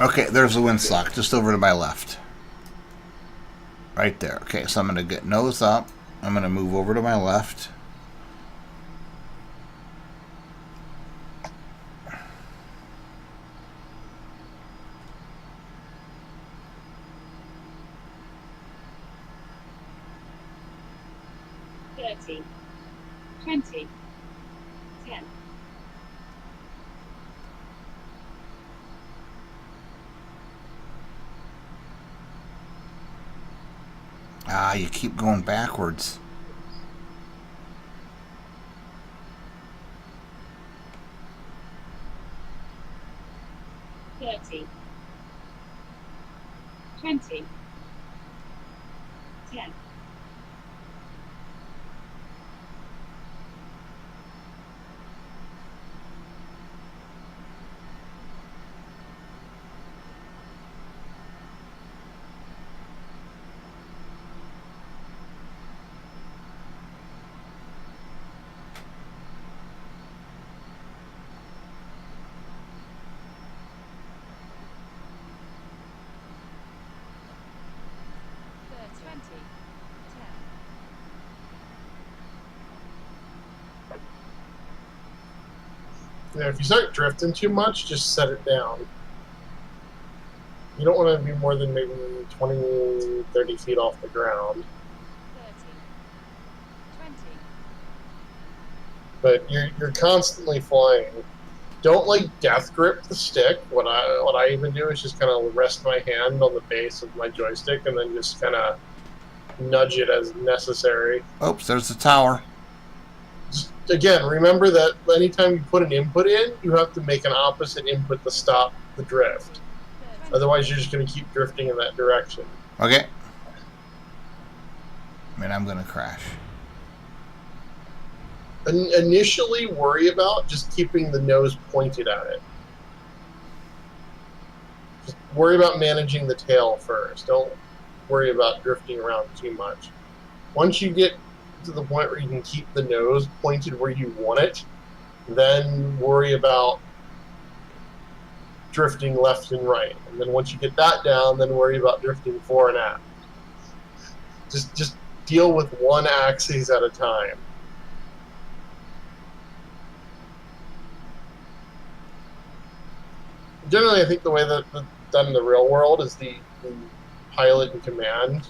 Okay, there's the windsock, just over to my left. Right there. Okay, so I'm going to get nose up. I'm going to move over to my left. Thirty, 20, 10. Ah, you keep going backwards. Thirty, 20, 10. You know, if you start drifting too much, just set it down. You don't want to be more than maybe 20, 30 feet off the ground. 30, 20. But you're constantly flying. Don't like death grip the stick. What I even do is just kind of rest my hand on the base of my joystick and then just kind of nudge it as necessary. Oops, there's the tower. Just, again, remember that anytime you put an input in, you have to make an opposite input to stop the drift. Otherwise, you're just going to keep drifting in that direction. Okay. I mean, I'm going to crash. Initially, worry about just keeping the nose pointed at it. Just worry about managing the tail first. Don't worry about drifting around too much. Once you get to the point where you can keep the nose pointed where you want it, then worry about drifting left and right. And then once you get that down, then worry about drifting fore and aft. Just deal with one axis at a time. generally, I think the way that it's done in the real world is the pilot in command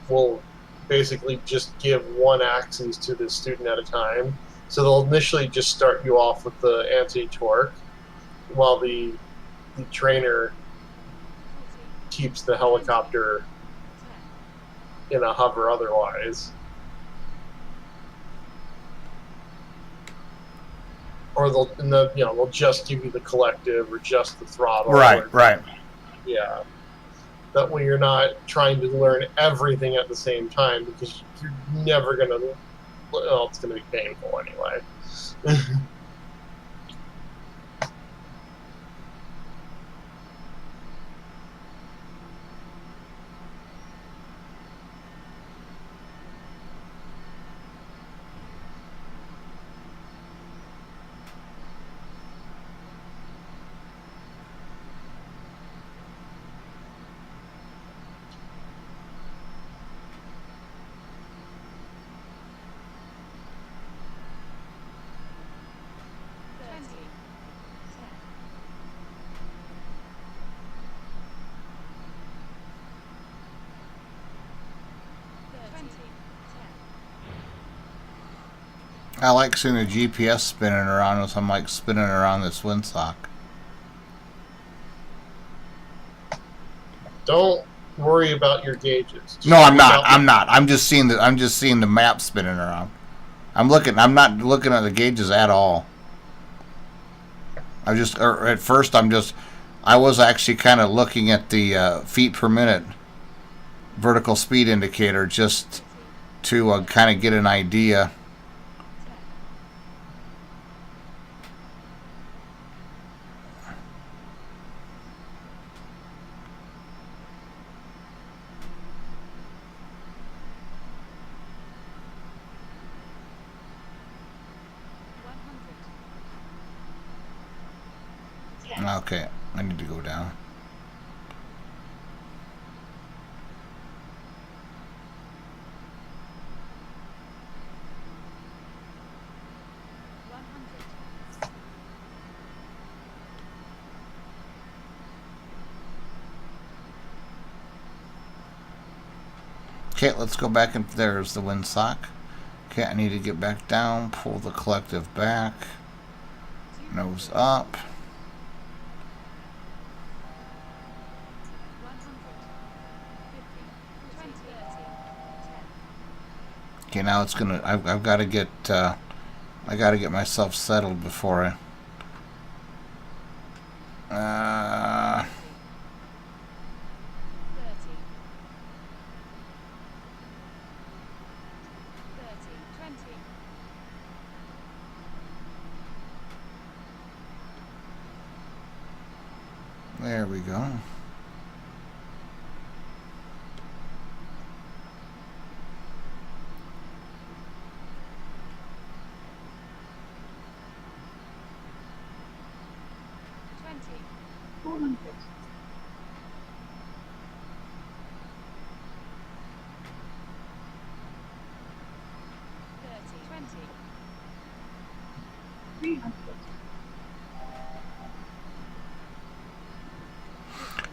will basically just give one axis to the student at a time. So they'll initially just start you off with the anti-torque, while the trainer keeps the helicopter in a hover otherwise. Or they'll just give you the collective or just the throttle. Right, right. Yeah. That way you're not trying to learn everything at the same time, because you're never going to, well, it's going to be painful anyway. I like seeing the GPS spinning around as I'm like spinning around this windsock. Don't worry about your gauges. Just No, I'm worry not. about I'm not. I'm just seeing the map spinning around. I'm not looking at the gauges at all. At first I was actually kind of looking at the feet per minute vertical speed indicator just to kind of get an idea. Okay, I need to go down. Okay, let's go back, and there's the windsock. Okay, I need to get back down, pull the collective back, nose up. Okay, now it's gonna. I've got to get. I got to get myself settled before I. There we go.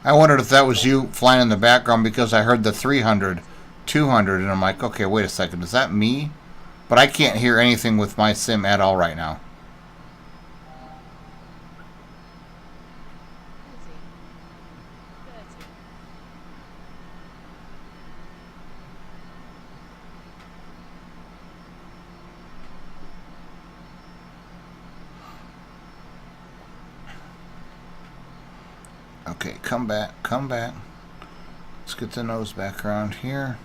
I wondered if that was you flying in the background because I heard the 300, 200, and I'm like, okay, wait a second, is that me? But I can't hear anything with my sim at all right now. Okay, come back, come back. Let's get the nose back around here.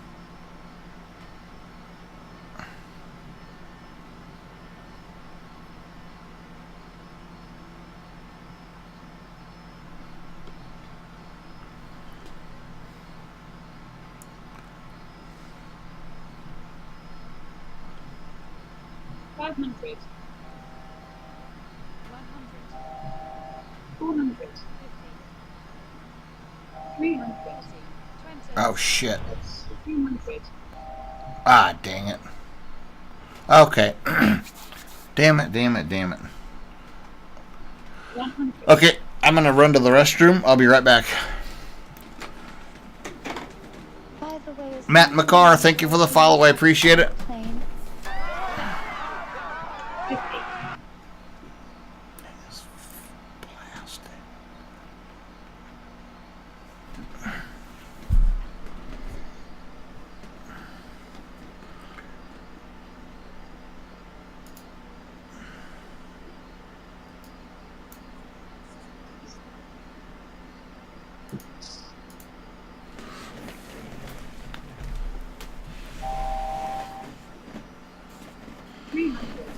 Oh shit. Ah, dang it. Okay. Damn it, damn it, damn it. Okay, I'm going to run to the restroom. I'll be right back. By the way, is Matt McCarr, thank you for the follow. I appreciate it. plane? 50, three hundred,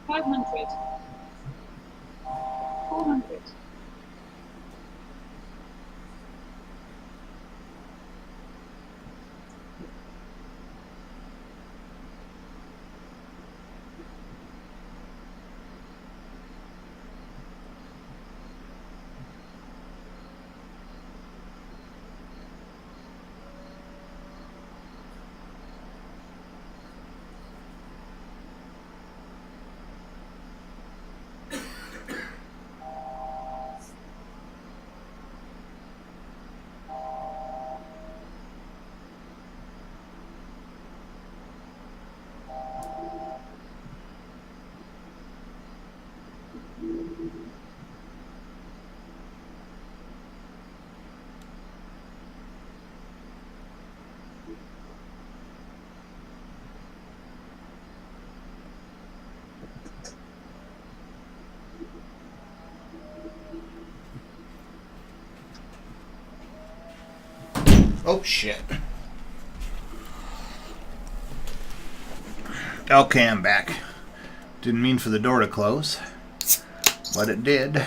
five hundred, 400, Oh, shit. Okay, I'm back. Didn't mean for the door to close, but it did.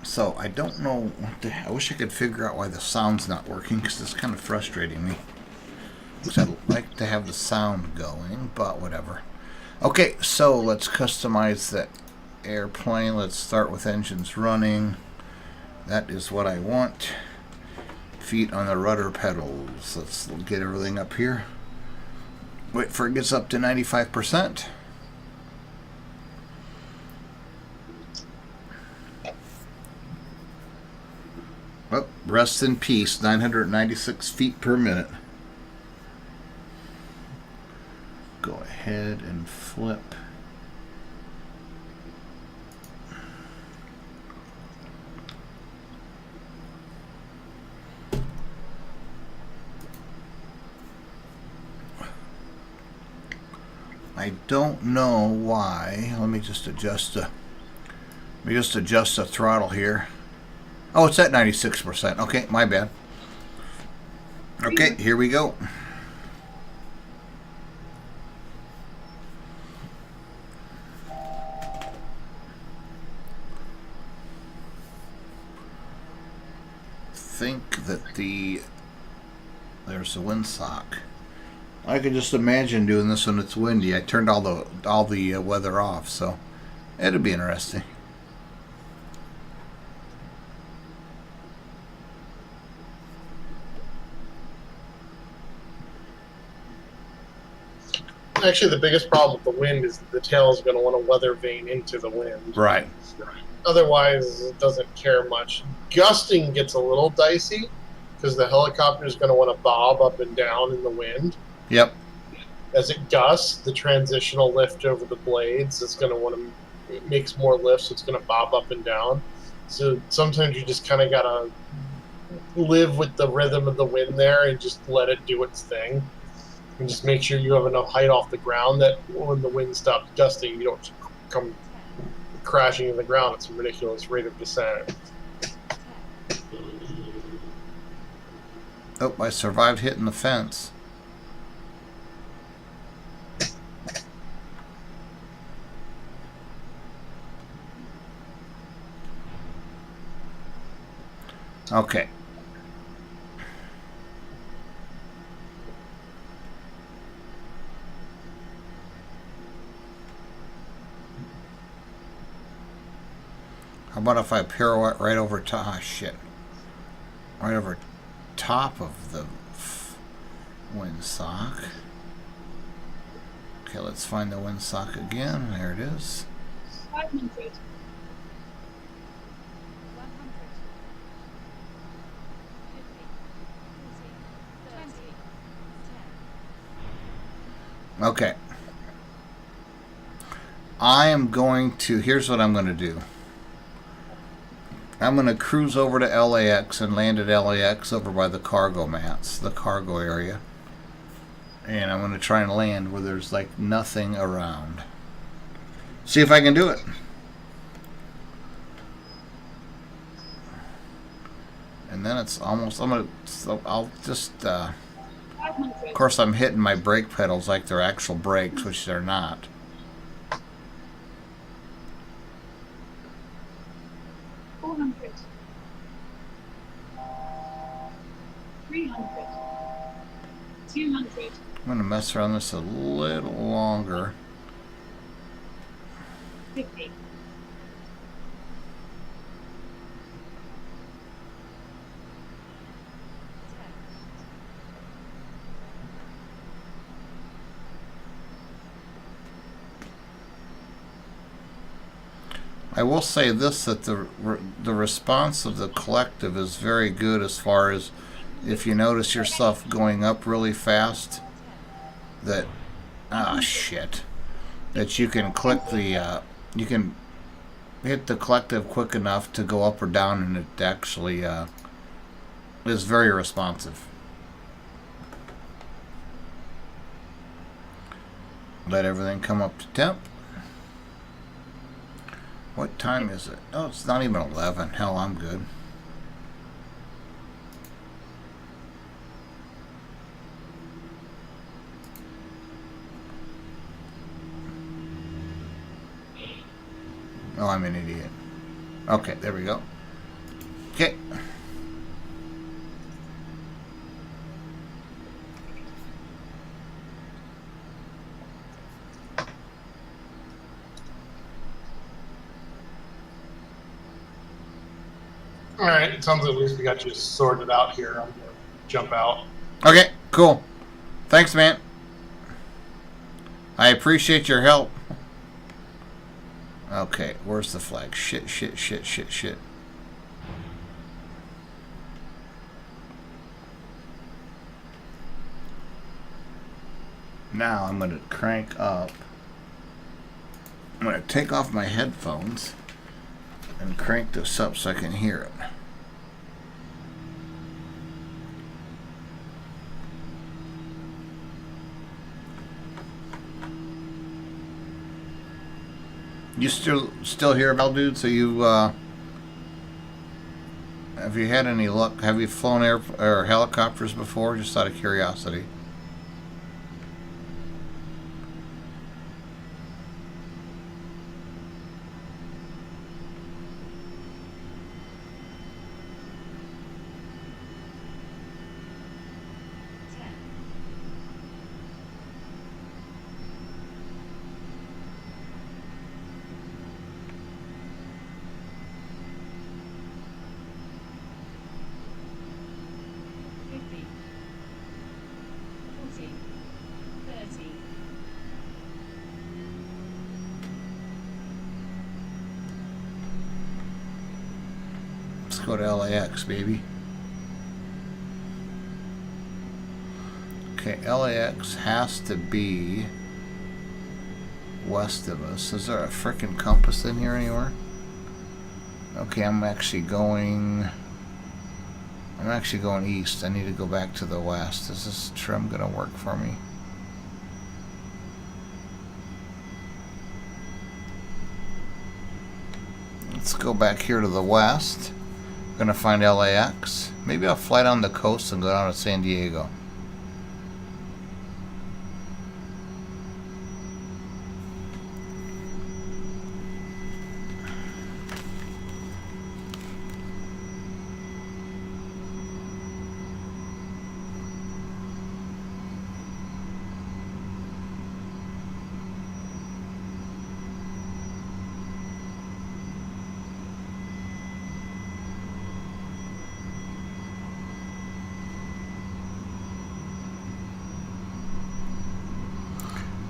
So, I don't know what the... I wish I could figure out why the sound's not working, because it's kind of frustrating me. Because I'd like to have the sound going, but whatever. Okay, so let's customize that airplane. Let's start with engines running. That is what I want. Feet on the rudder pedals. Let's get everything up here. Wait for it gets up to 95%. Well, rest in peace. 996 feet per minute. Go ahead and flip. I don't know why. Let me just adjust the throttle here. Oh, it's at 96%. Okay, my bad. Okay, here we go. Think that there's the windsock. I could just imagine doing this when it's windy. I turned all the weather off, so it'll be interesting. Actually, the biggest problem with the wind is that the tail is going to want to weather vane into the wind. Right. Otherwise, it doesn't care much. Gusting gets a little dicey because the helicopter is going to want to bob up and down in the wind. Yep. As it gusts, the transitional lift over the blades is going to want to, it makes more lift, so it's going to bob up and down. So sometimes you just kind of got to live with the rhythm of the wind there and just let it do its thing. And just make sure you have enough height off the ground that when the wind stops gusting, you don't come crashing in the ground. It's a ridiculous rate of descent. Oh, I survived hitting the fence. Okay. How about if I pirouette right over top? Ah, shit. Right over top of the windsock. Okay, let's find the windsock again. There it is. 500. 100. Okay. I am going to, here's what I'm going to do. I'm going to cruise over to LAX and land at LAX over by the cargo mats, the cargo area. And I'm going to try and land where there's like nothing around. See if I can do it. And then it's almost, I'll just, 500. of course I'm hitting my brake pedals like they're actual brakes, which they're not. 400. 300. 200. I'm going to mess around this a little longer. 50. I will say this, that the response of the collective is very good as far as if you notice yourself going up really fast, that, shit, that you can click the, you can hit the collective quick enough to go up or down, and it actually is very responsive. Let everything come up to temp. What time is it? Oh, it's not even 11. Hell, I'm good. Oh, I'm an idiot. Okay, there we go. Okay. All right, it sounds like at least we got you sorted out here. I'm gonna jump out. Okay, cool. Thanks, man. I appreciate your help. Okay, where's the flag? Shit, shit, shit, shit, shit. Now I'm going to crank up. I'm going to take off my headphones and crank this up so I can hear it. You still here, Bell Dude? So you have you had any luck? Have you flown air or helicopters before? Just out of curiosity. Let's go to LAX, baby. Okay, LAX has to be west of us. Is there a frickin' compass in here anywhere? Okay, I'm actually going east. I need to go back to the west. Is this trim gonna work for me? Let's go back here to the west. Gonna find LAX. Maybe I'll fly down the coast and go down to San Diego.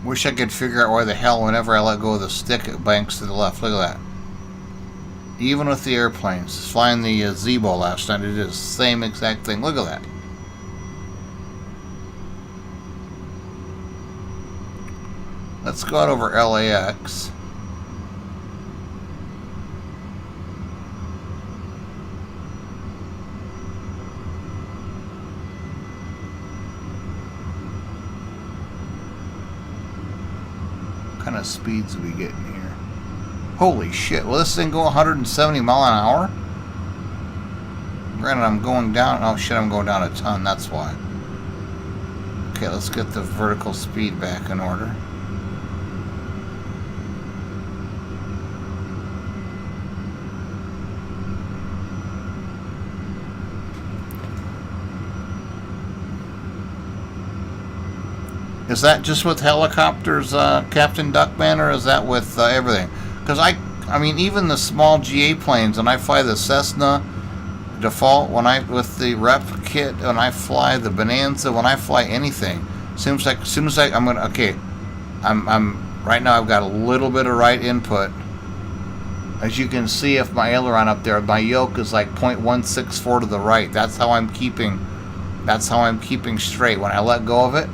Wish I could figure out why the hell whenever I let go of the stick it banks to the left. Look at that. Even with the airplanes. Flying the Zebo last night, it is the same exact thing. Look at that. Let's go out over LAX. What kind of speeds are we getting here? Holy shit, will this thing go 170 mile an hour? Granted, I'm going down. Oh shit, I'm going down a ton, that's why. Okay, let's get the vertical speed back in order. Is that just with helicopters, Captain Duckman, or is that with everything? Because I mean, even the small GA planes, when I fly the Cessna default, when I with the rep kit, when I fly the Bonanza, when I fly anything, seems like as soon as I'm gonna I'm right now I've got a little bit of right input. As you can see, if my aileron up there, my yoke is like 0.164 to the right. That's how I'm keeping. That's how I'm keeping straight. When I let go of it,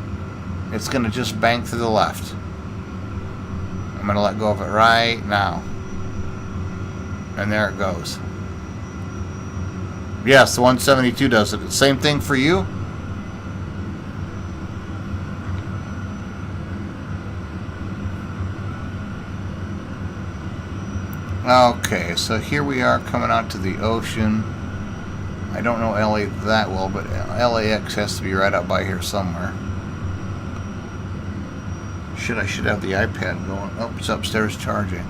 it's going to just bank to the left. I'm going to let go of it right now. And there it goes. Yes, the 172 does it. Same thing for you? Okay, so here we are coming out to the ocean. I don't know LA that well, but LAX has to be right out by here somewhere. Shit, I should have the iPad going. Oh, it's upstairs charging.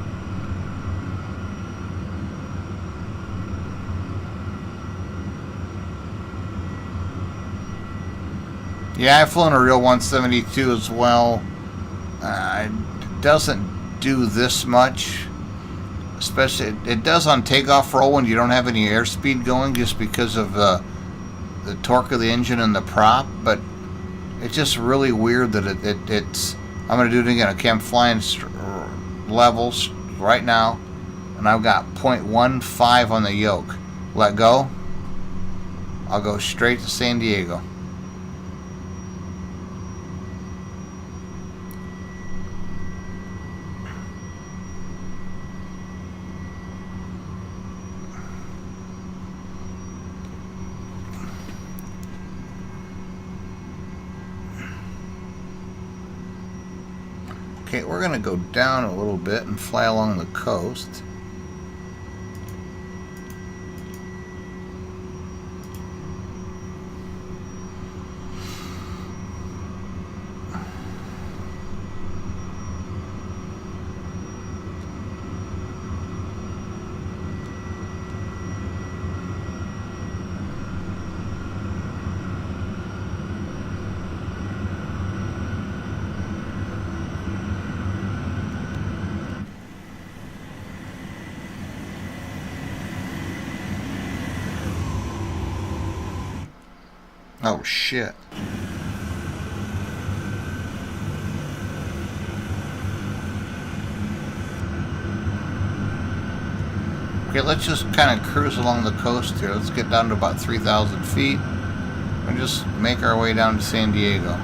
Yeah, I've flown a real 172 as well. It doesn't do this much. Especially, it does on takeoff roll when you don't have any airspeed going just because of the torque of the engine and the prop. But it's just really weird that it's... I'm going to do it again. Okay, I'm flying levels right now, and I've got 0.15 on the yoke. Let go. I'll go straight to San Diego. Okay, we're going to go down a little bit and fly along the coast. Oh shit. Okay, let's just kind of cruise along the coast here. Let's get down to about 3,000 feet and just make our way down to San Diego.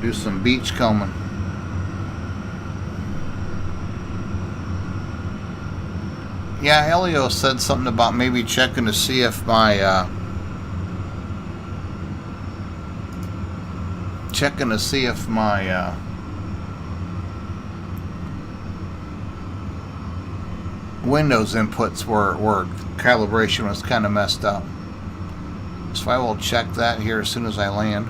do some beach combing. Yeah, Elio said something about maybe checking to see if my Windows inputs were calibration was kind of messed up. So I will check that here as soon as I land.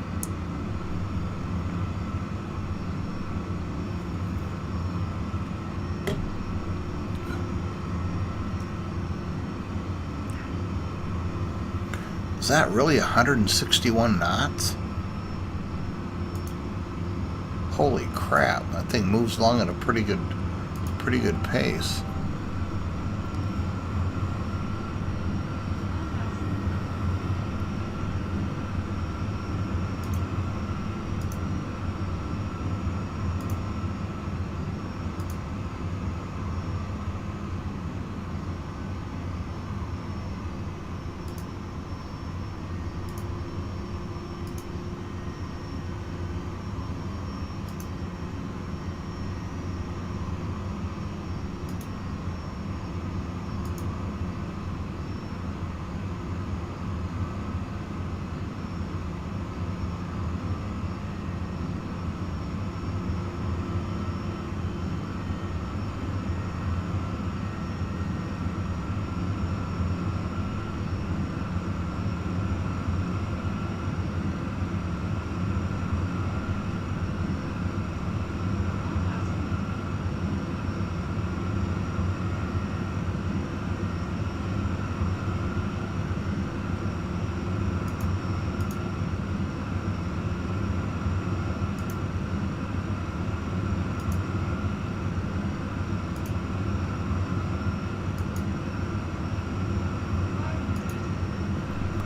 Is that really 161 knots? Holy crap, that thing moves along at a pretty good pace.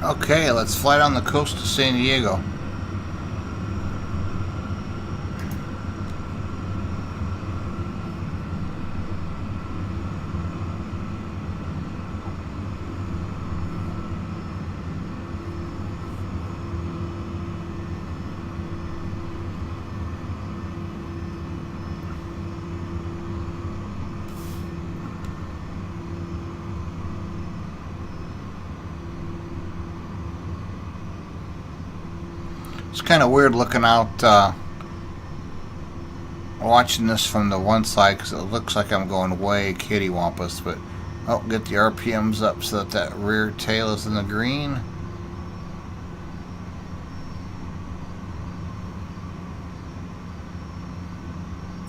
Okay, let's fly down the coast to San Diego. It's kind of weird looking out, watching this from the one side because it looks like I'm going way kittywampus, but I'll get the RPMs up so that rear tail is in the green.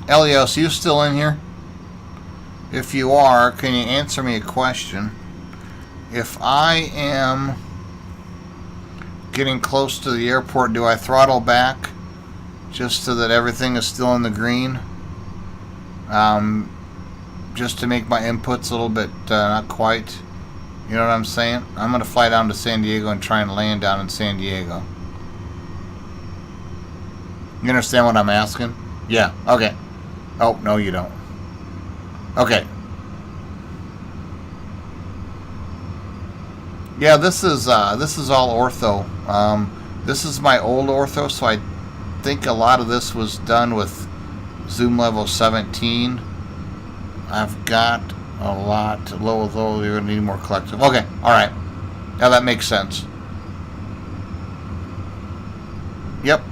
Elios, you still in here? If you are, can you answer me a question? If I am getting close to the airport, do I throttle back just so that everything is still in the green? Just to make my inputs a little bit not quite, you know what I'm saying? I'm going to fly down to San Diego and try and land down in San Diego. You understand what I'm asking? Yeah, okay. Oh, no you don't. Okay. Yeah, this is all ortho. This is my old ortho, so I think a lot of this was done with zoom level 17. I've got a lot low, though you're gonna need more collective. Okay, all right. Yeah, that makes sense. Yep.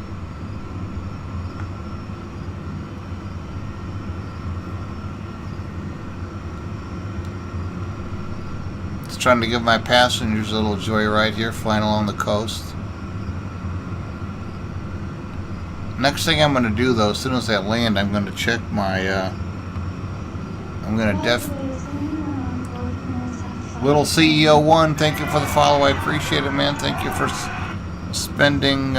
Trying to give my passengers a little joyride here, flying along the coast. Next thing I'm going to do, though, as soon as I land, I'm going to check my, I'm going to Little CEO 1, thank you for the follow. I appreciate it, man. Thank you for spending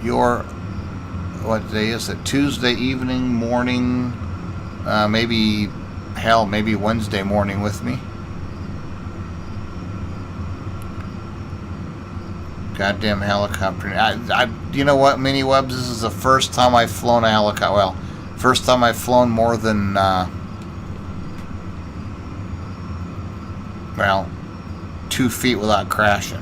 your, what day is it? Tuesday evening, morning, maybe Wednesday morning with me. Goddamn helicopter. You know what, Mini Webs? This is the first time I've flown a helicopter. Well, first time I've flown more than, 2 feet without crashing.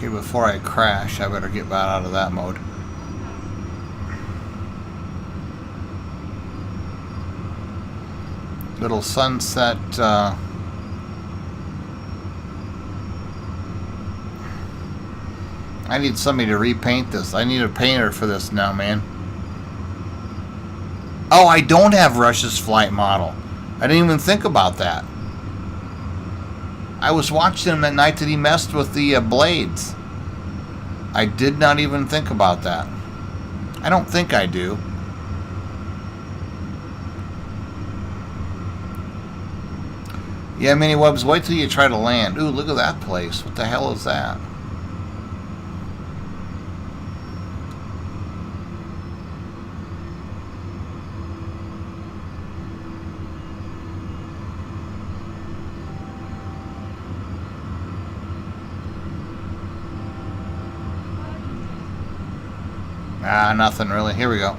Okay, before I crash, I better get back out of that mode. Little sunset. I need somebody to repaint this. I need a painter for this now, man. Oh, I don't have Rush's flight model. I didn't even think about that. I was watching him that night that he messed with the blades. I did not even think about that. I don't think I do. Yeah, Mini Webs, wait till you try to land. Ooh, look at that place. What the hell is that? Ah, nothing really. Here we go.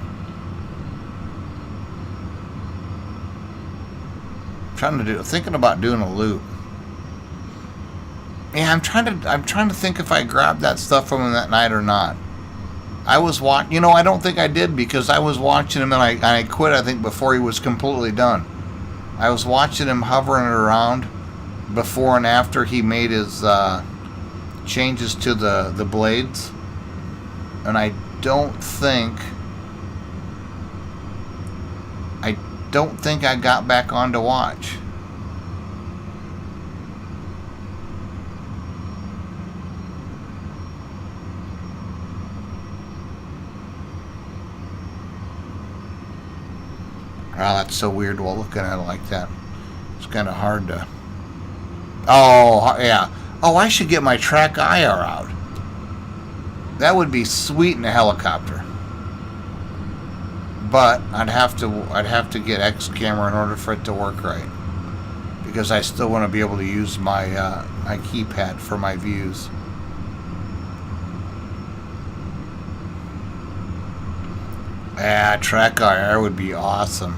Thinking about doing a loop. Yeah, I'm trying to think if I grabbed that stuff from him that night or not. I was watching, I don't think I did because I was watching him and I quit, I think, before he was completely done. I was watching him hovering around before and after he made his changes to the blades. And I don't think I got back on to watch. Oh, that's so weird while looking at it like that. It's kind of hard to... Oh, yeah. Oh, I should get my track IR out. That would be sweet in a helicopter. But I'd have to get X camera in order for it to work right. Because I still want to be able to use my my keypad for my views. Yeah, track IR would be awesome.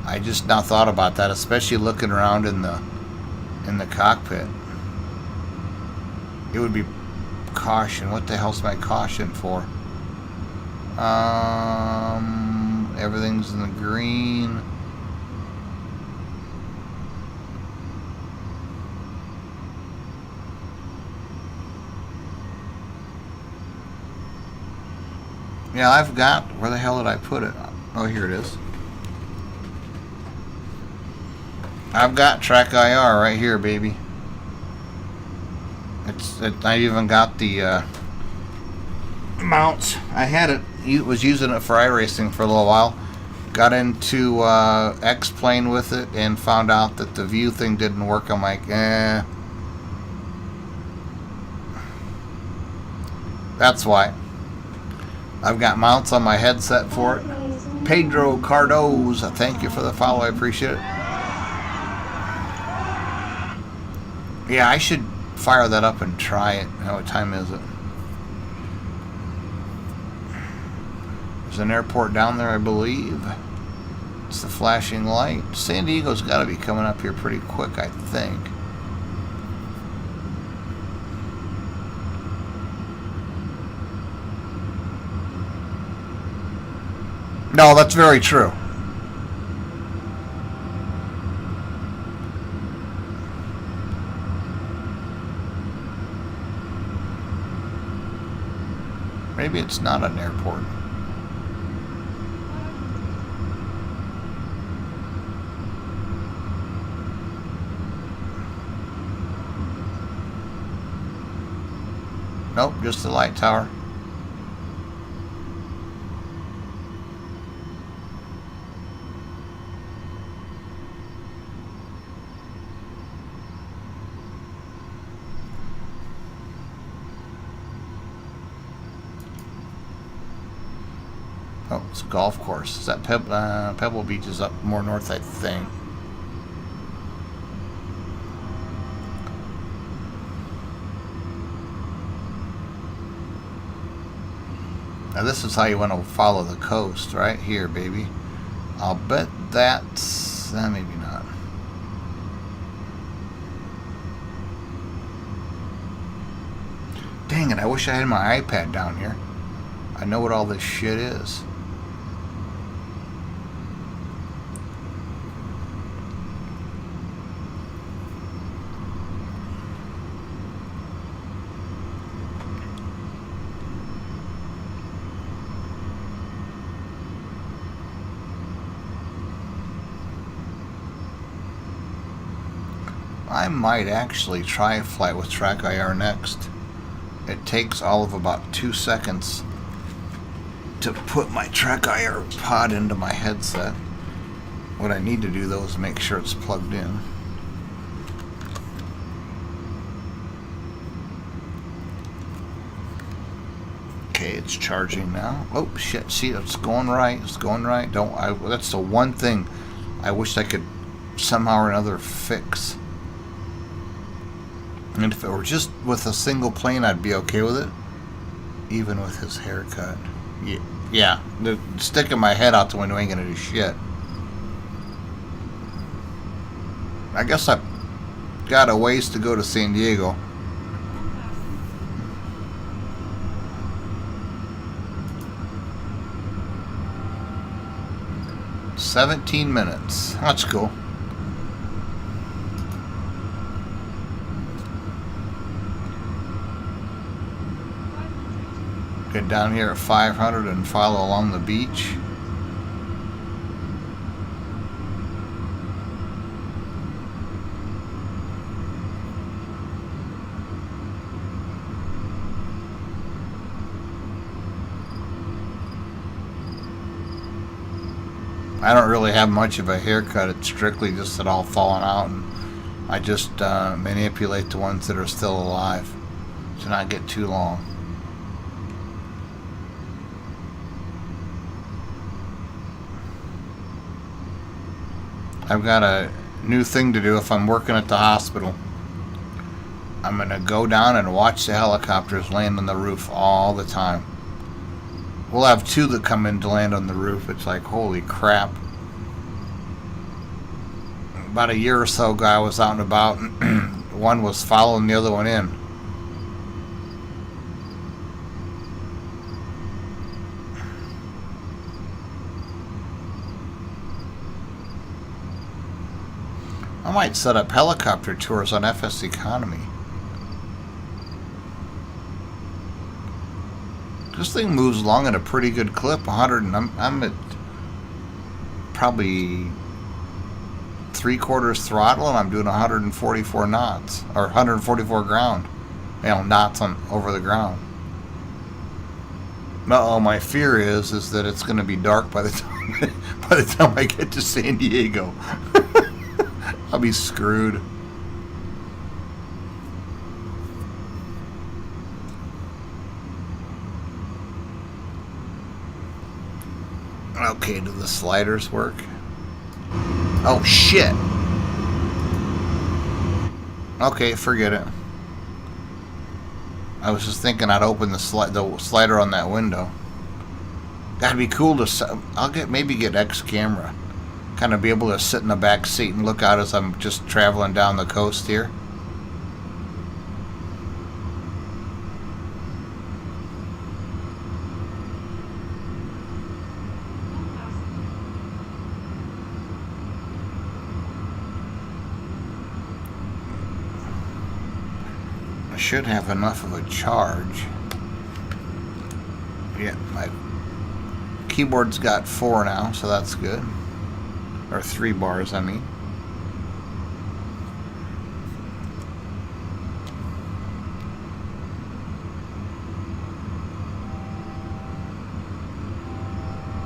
I just now thought about that, especially looking around in the cockpit. It would be caution. What the hell's my caution for? Everything's in the green. Yeah, I've got... Where the hell did I put it? Oh, here it is. I've got track IR right here, baby. I even got the mounts. I had it. Was using it for iRacing for a little while. Got into X-Plane with it and found out that the view thing didn't work. I'm like, That's why. I've got mounts on my headset for it. Pedro Cardoz, thank you for the follow. I appreciate it. Yeah, I should fire that up and try it. What time is it? There's an airport down there, I believe. It's the flashing light. San Diego's got to be coming up here pretty quick, I think. No, that's very true. Maybe it's not an airport. Nope, just the light tower. Oh, it's a golf course. Is that Pebble Beach is up more north, I think. Now this is how you want to follow the coast, right here, baby. I'll bet that's... maybe not. Dang it, I wish I had my iPad down here. I know what all this shit is. I might actually try a flight with Track IR next. It takes all of about 2 seconds to put my Track IR pod into my headset. What I need to do though is make sure it's plugged in. Okay, it's charging now. Oh shit, see, it's going right. It's going right. That's the one thing I wish I could somehow or another fix. And if it were just with a single plane, I'd be okay with it. Even with his haircut. Yeah, sticking my head out the window ain't gonna do shit. I guess I've got a ways to go to San Diego. "17 minutes. That's cool. Get down here at 500 and follow along the beach. I don't really have much of a haircut. It's strictly just it all falling out, and I just manipulate the ones that are still alive to not get too long. I've got a new thing to do if I'm working at the hospital. I'm going to go down and watch the helicopters land on the roof all the time. We'll have 2 that come in to land on the roof. It's like, holy crap. About a year or so ago, I was out and about, and one was following the other one in. I might set up helicopter tours on FS Economy. This thing moves along at a pretty good clip. 100, and I'm at probably 3/4 throttle, and I'm doing 144 knots, or 144 ground. Knots on over the ground. My fear is that it's going to be dark by the time I get to San Diego. I'll be screwed. Okay, do the sliders work? Oh shit! Okay, forget it. I was just thinking I'd open the slider on that window. That'd be cool to. Maybe get X camera. Kind of be able to sit in the back seat and look out as I'm just traveling down the coast here. I should have enough of a charge. Yeah, my keyboard's got 4 now, so that's good. Or 3 bars, I mean.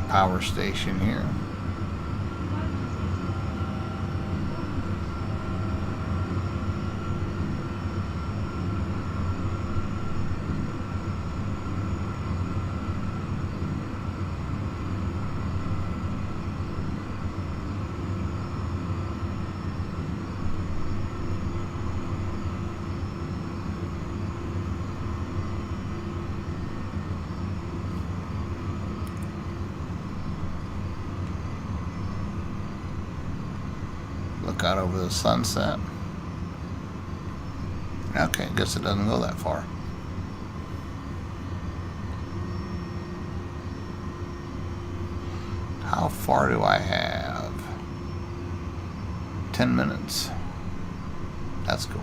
Power station here. Look out over the sunset. Okay, I guess it doesn't go that far. far do I have? 10 minutes. That's cool.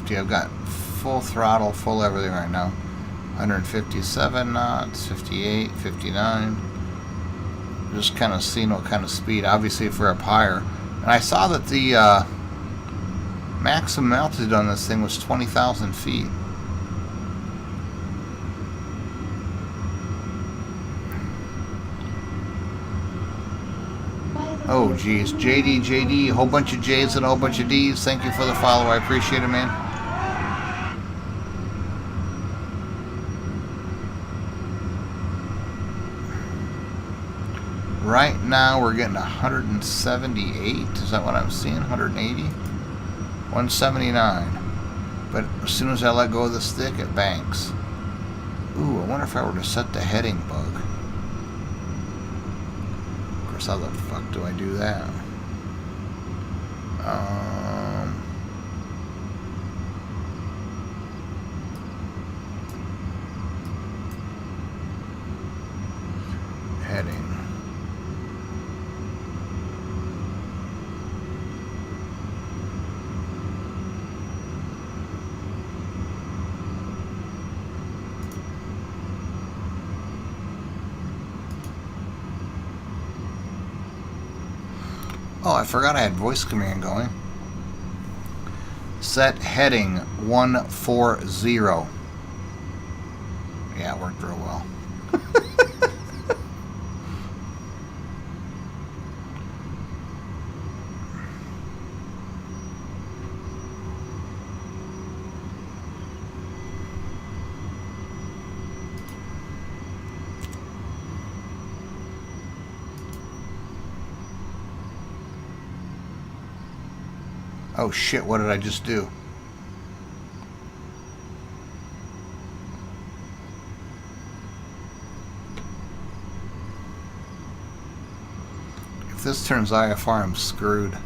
I've got full throttle, full everything right now. 157 knots, 58, 59. Just kind of seeing what kind of speed. Obviously, if we're up higher. And I saw that the maximum altitude on this thing was 20,000 feet. Oh, geez. JD, a whole bunch of J's and a whole bunch of D's. Thank you for the follow. I appreciate it, man. Right now, we're getting 178. Is that what I'm seeing? 180? 179. But as soon as I let go of the stick, it banks. Ooh, I wonder if I were to set the heading bug. Of course, how the fuck do I do that? Heading. Oh, I forgot I had voice command going. Set heading 140. Yeah, it worked real well. Oh shit, what did I just do? If this turns IFR, I'm screwed.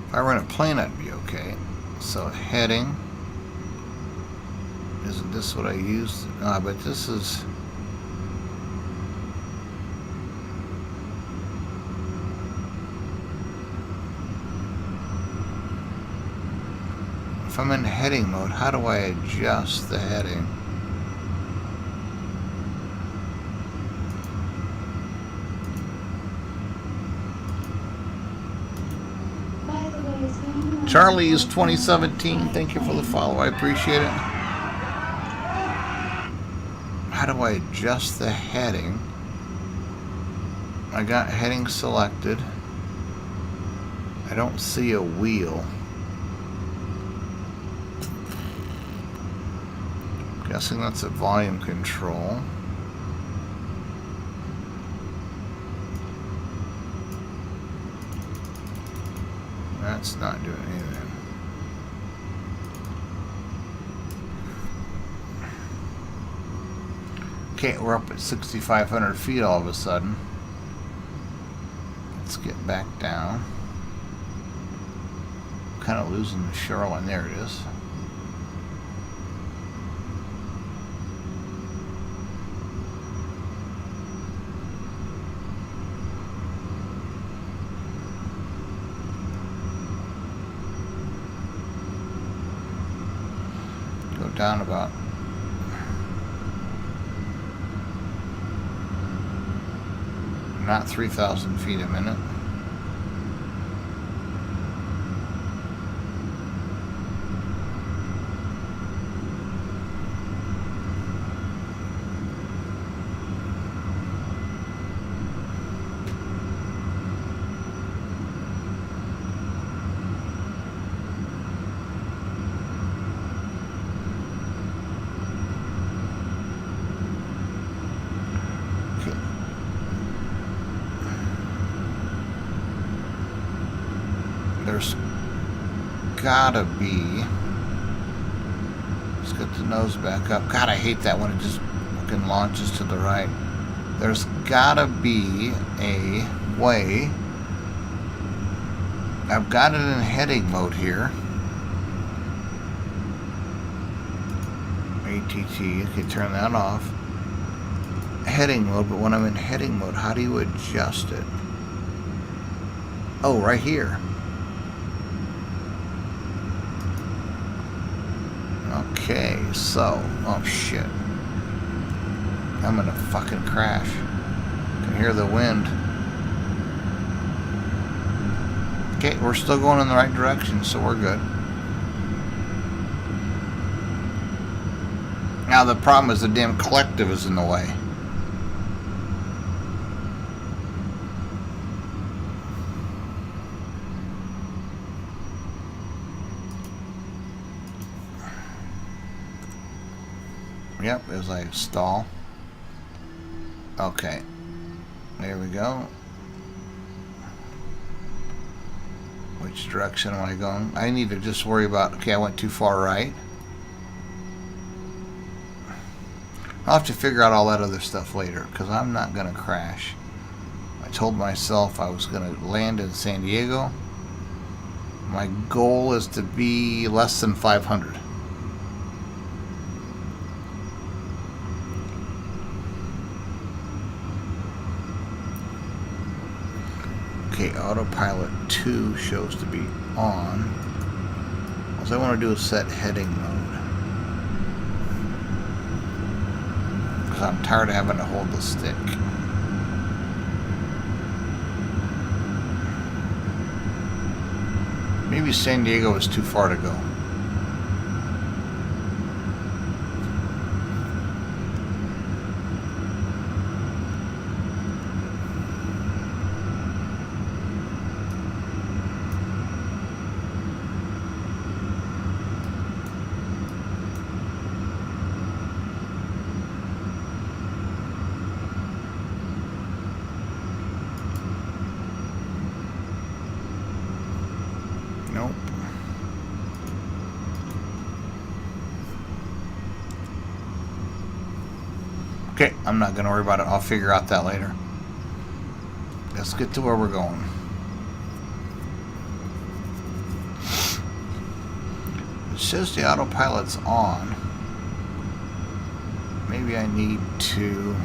If I run a plane, I'd be okay. So heading. Isn't this what I used? But this is... If I'm in heading mode, how do I adjust the heading? Charlie is 2017. Thank you for the follow. I appreciate it. How do I adjust the heading? I got heading selected. I don't see a wheel. Guessing that's a volume control. That's not doing anything. Okay, we're up at 6,500 feet all of a sudden. Let's get back down. Kind of losing the shoreline. There it is. Down about not 3,000 feet a minute. gotta be. Let's get the nose back up. God, I hate that when it just fucking launches to the right. There's gotta be a way. I've got it in heading mode here. ATT, okay, turn that off. Heading mode, but when I'm in heading mode, how do you adjust it? Oh, right here. Okay, so, oh shit. I'm gonna fucking crash. Can hear the wind. Okay, we're still going in the right direction, so we're good. Now the problem is the damn collective is in the way. Yep, as I stall. Okay. There we go. Which direction am I going? I need to just worry about, okay, I went too far right. I'll have to figure out all that other stuff later, because I'm not going to crash. I told myself I was going to land in San Diego. My goal is to be less than 500. Okay, autopilot 2 shows to be on. All I want to do is set heading mode. Because I'm tired of having to hold the stick. Maybe San Diego is too far to go. Nope. Okay, I'm not going to worry about it. I'll figure out that later. Let's get to where we're going. It says the autopilot's on. Maybe I need to...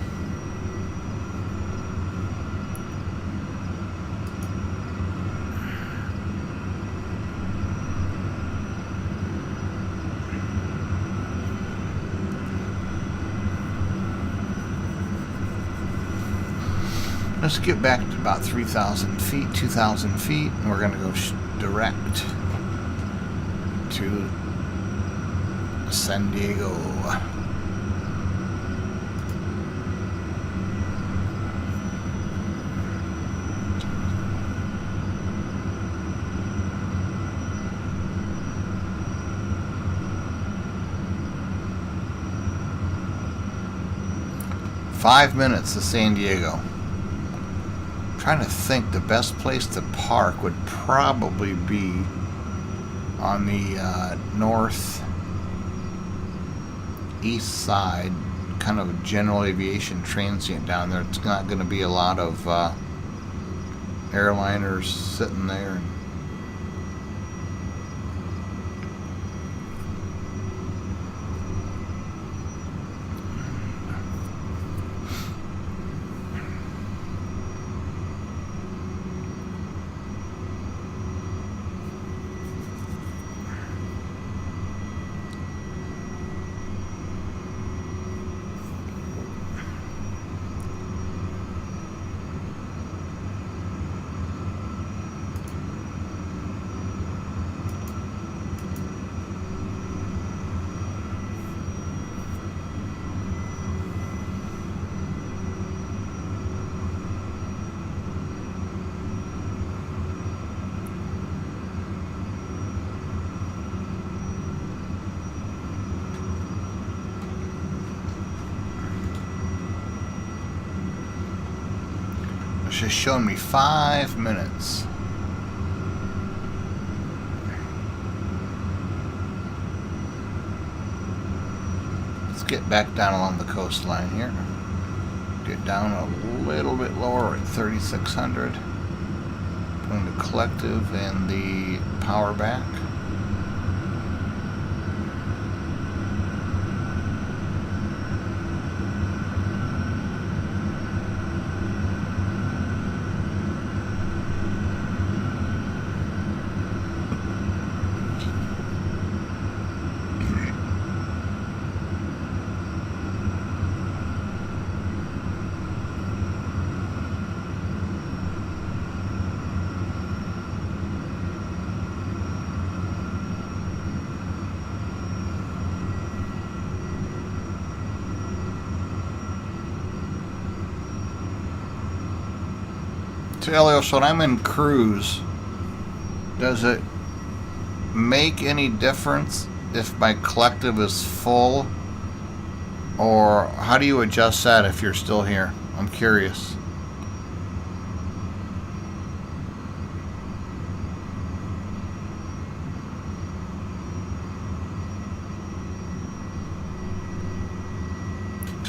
Let's get back to about 3,000 feet, 2,000 feet, and we're going to go direct to San Diego. Five minutes to San Diego. Trying to think, the best place to park would probably be on the north east side, kind of a general aviation transient down there. It's not going to be a lot of airliners sitting there. It's just showing me 5 minutes. get back down along the coastline here. Get down a little bit lower at 3,600. Putting the collective and the power back. So Elios, when I'm in cruise, does it make any difference if my collective is full? Or how do you adjust that if you're still here? I'm curious.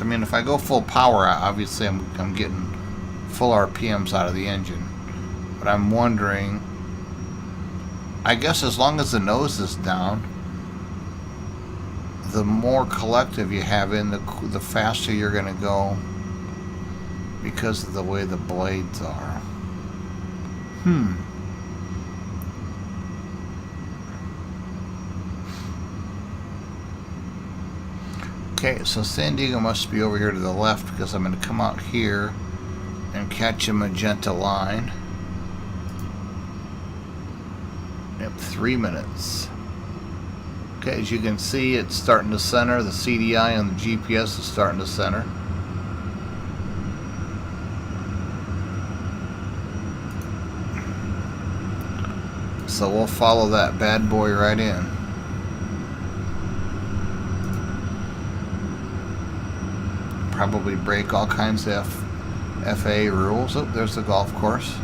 I mean, if I go full power, obviously I'm getting full RPMs out of the engine. But I'm wondering, I guess as long as the nose is down, the more collective you have in, the faster you're going to go because of the way the blades are. Okay, so San Diego must be over here to the left because I'm going to come out here and catch a magenta line. Yep, 3 minutes. Okay, as you can see, it's starting to center. The CDI on the GPS is starting to center. So we'll follow that bad boy right in. Probably break all kinds of FAA rules. Oh, there's the golf course.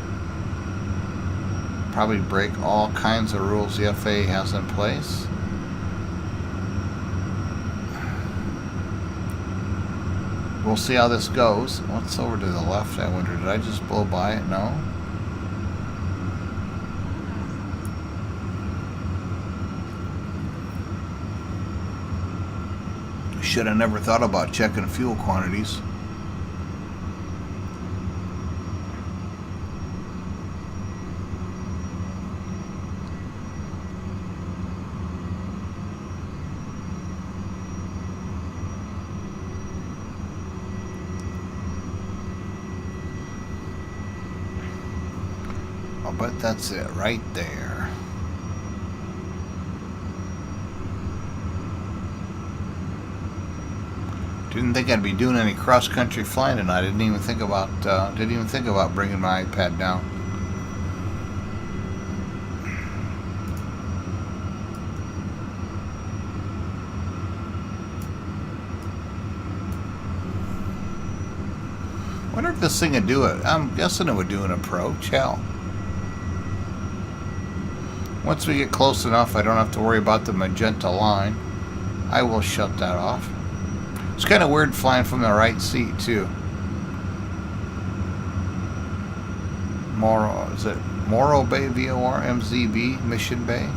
Probably break all kinds of rules the FAA has in place. We'll see how this goes. What's over to the left? I wonder, did I just blow by it? No. Should have never thought about checking fuel quantities. I'll bet that's it right there. Didn't think I'd be doing any cross-country flying tonight. Didn't even think about bringing my iPad down. Wonder if this thing would do it. I'm guessing it would do an approach. Hell. Once we get close enough, I don't have to worry about the magenta line. I will shut that off. It's kind of weird flying from the right seat too. Is it Morro Bay VOR MZB Mission Bay?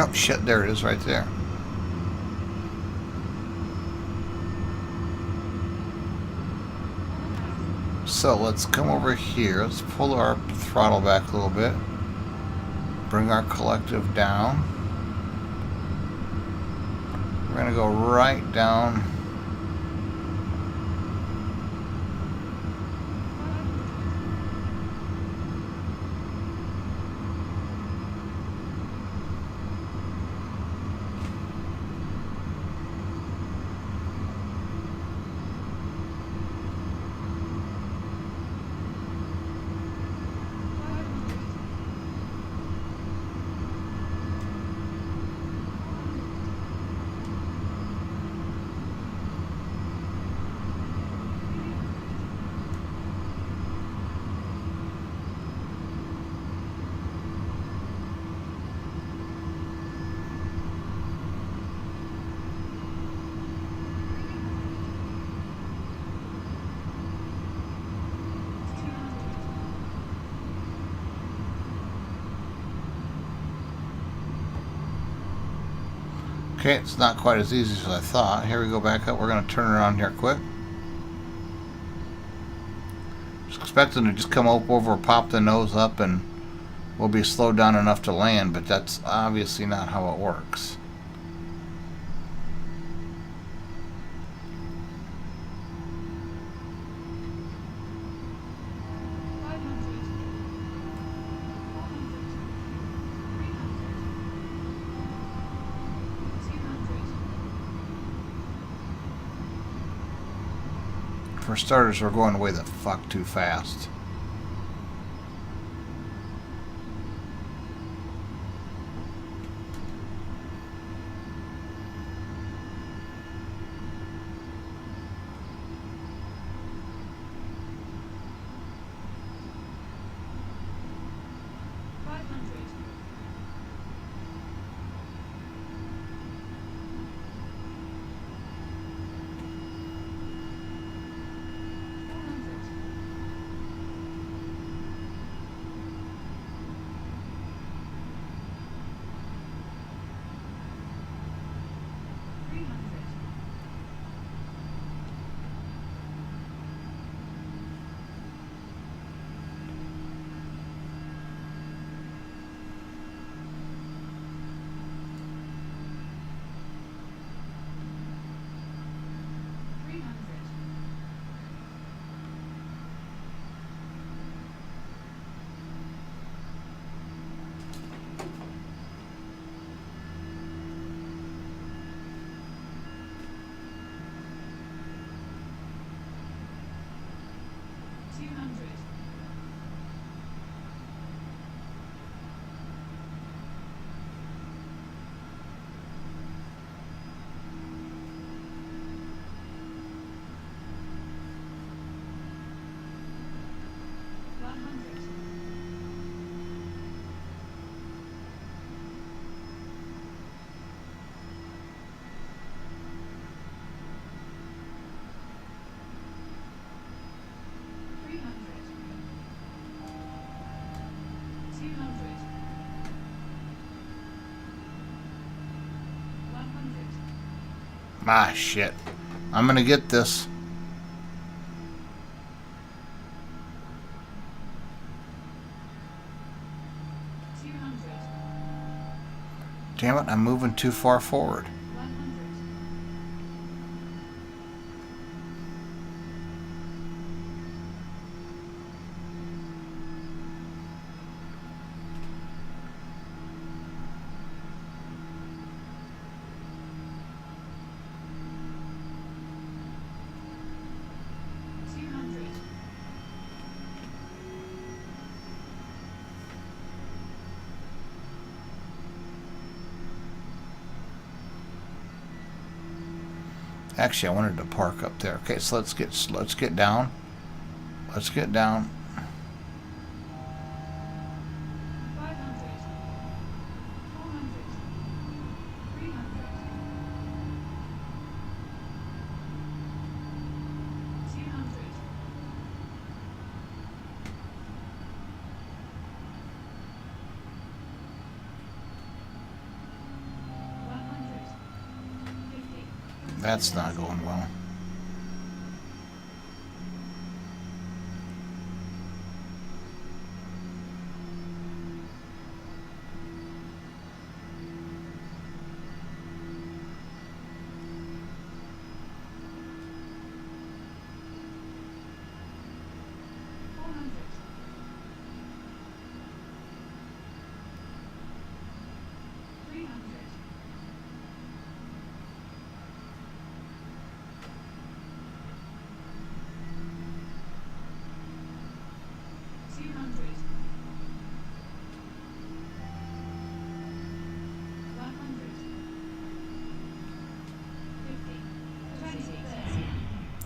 Oh shit, there it is right there. So let's come over here. Let's pull our throttle back a little bit. Bring our collective down. We're going to go right down. Okay, it's not quite as easy as I thought. Here we go back up. We're going to turn around here quick. Just expecting to just come up over, pop the nose up, and we'll be slowed down enough to land, but that's obviously not how it works. For starters, we're going way the fuck too fast. Ah, shit. I'm gonna get this. Damn it, I'm moving too far forward. Actually, I wanted to park up there. Okay, so let's get down. Let's get down. That's not going well.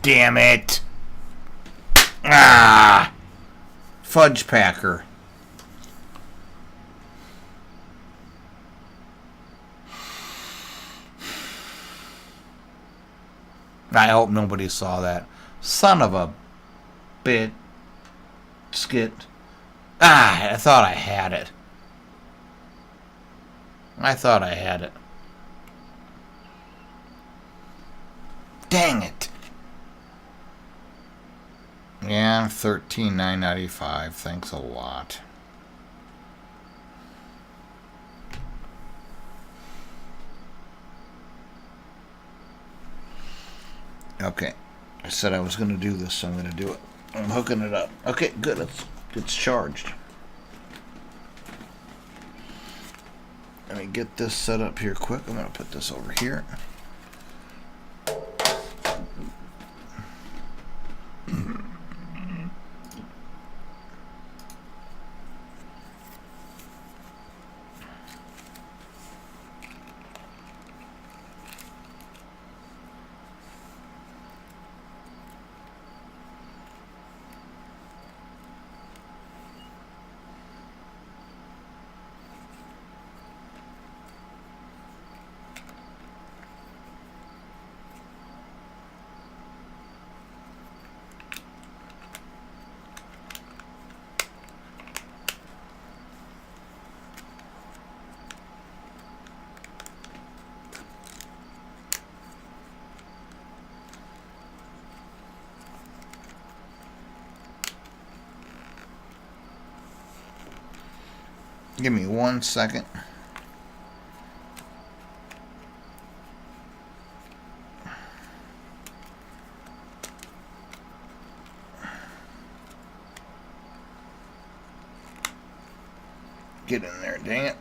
Damn it! Ah! Fudge packer. I hope nobody saw that. Son of a bit. Skit. Ah, I thought I had it. I thought I had it. Dang it. Yeah, 13,995. Thanks a lot. Okay. I said I was going to do this, so I'm going to do it. I'm hooking it up. Okay, good. It's charged. Let me get this set up here quick. I'm going to put this over here. Give me 1 second. Get in there, dang it.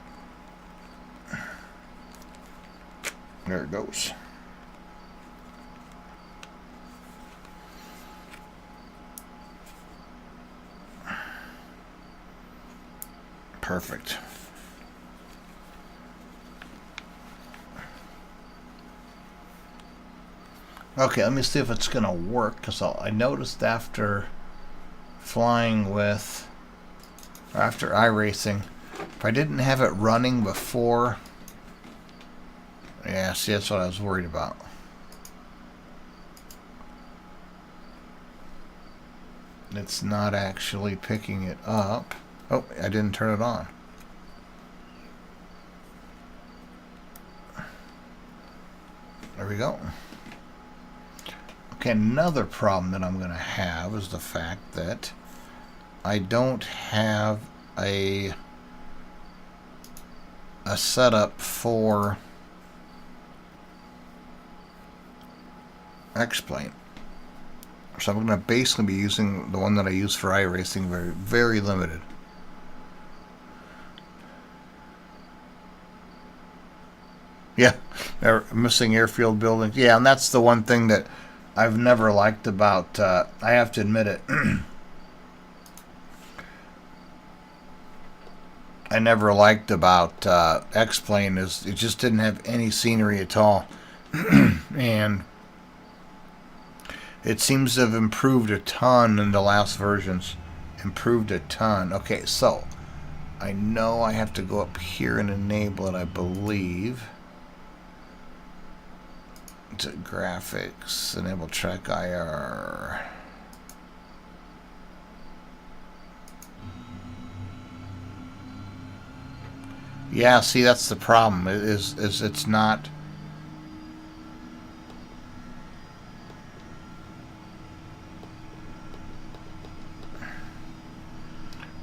There it goes. Perfect. Okay, let me see if it's going to work, because I noticed after flying with, after iRacing, if I didn't have it running before, yeah, see, that's what I was worried about. It's not actually picking it up. Oh, I didn't turn it on. There we go. Okay, another problem that I'm going to have is the fact that I don't have a setup for X-Plane. So I'm going to basically be using the one that I use for iRacing, very, very limited. Yeah, missing airfield buildings. Yeah, and that's the one thing that I've never liked about, I have to admit it, I never liked about X-Plane is it just didn't have any scenery at all. And it seems to have improved a ton in the last versions. Improved a ton. Okay, so I know I have to go up here and enable it, I believe. To graphics, enable track IR. Yeah, see, that's the problem. It's not.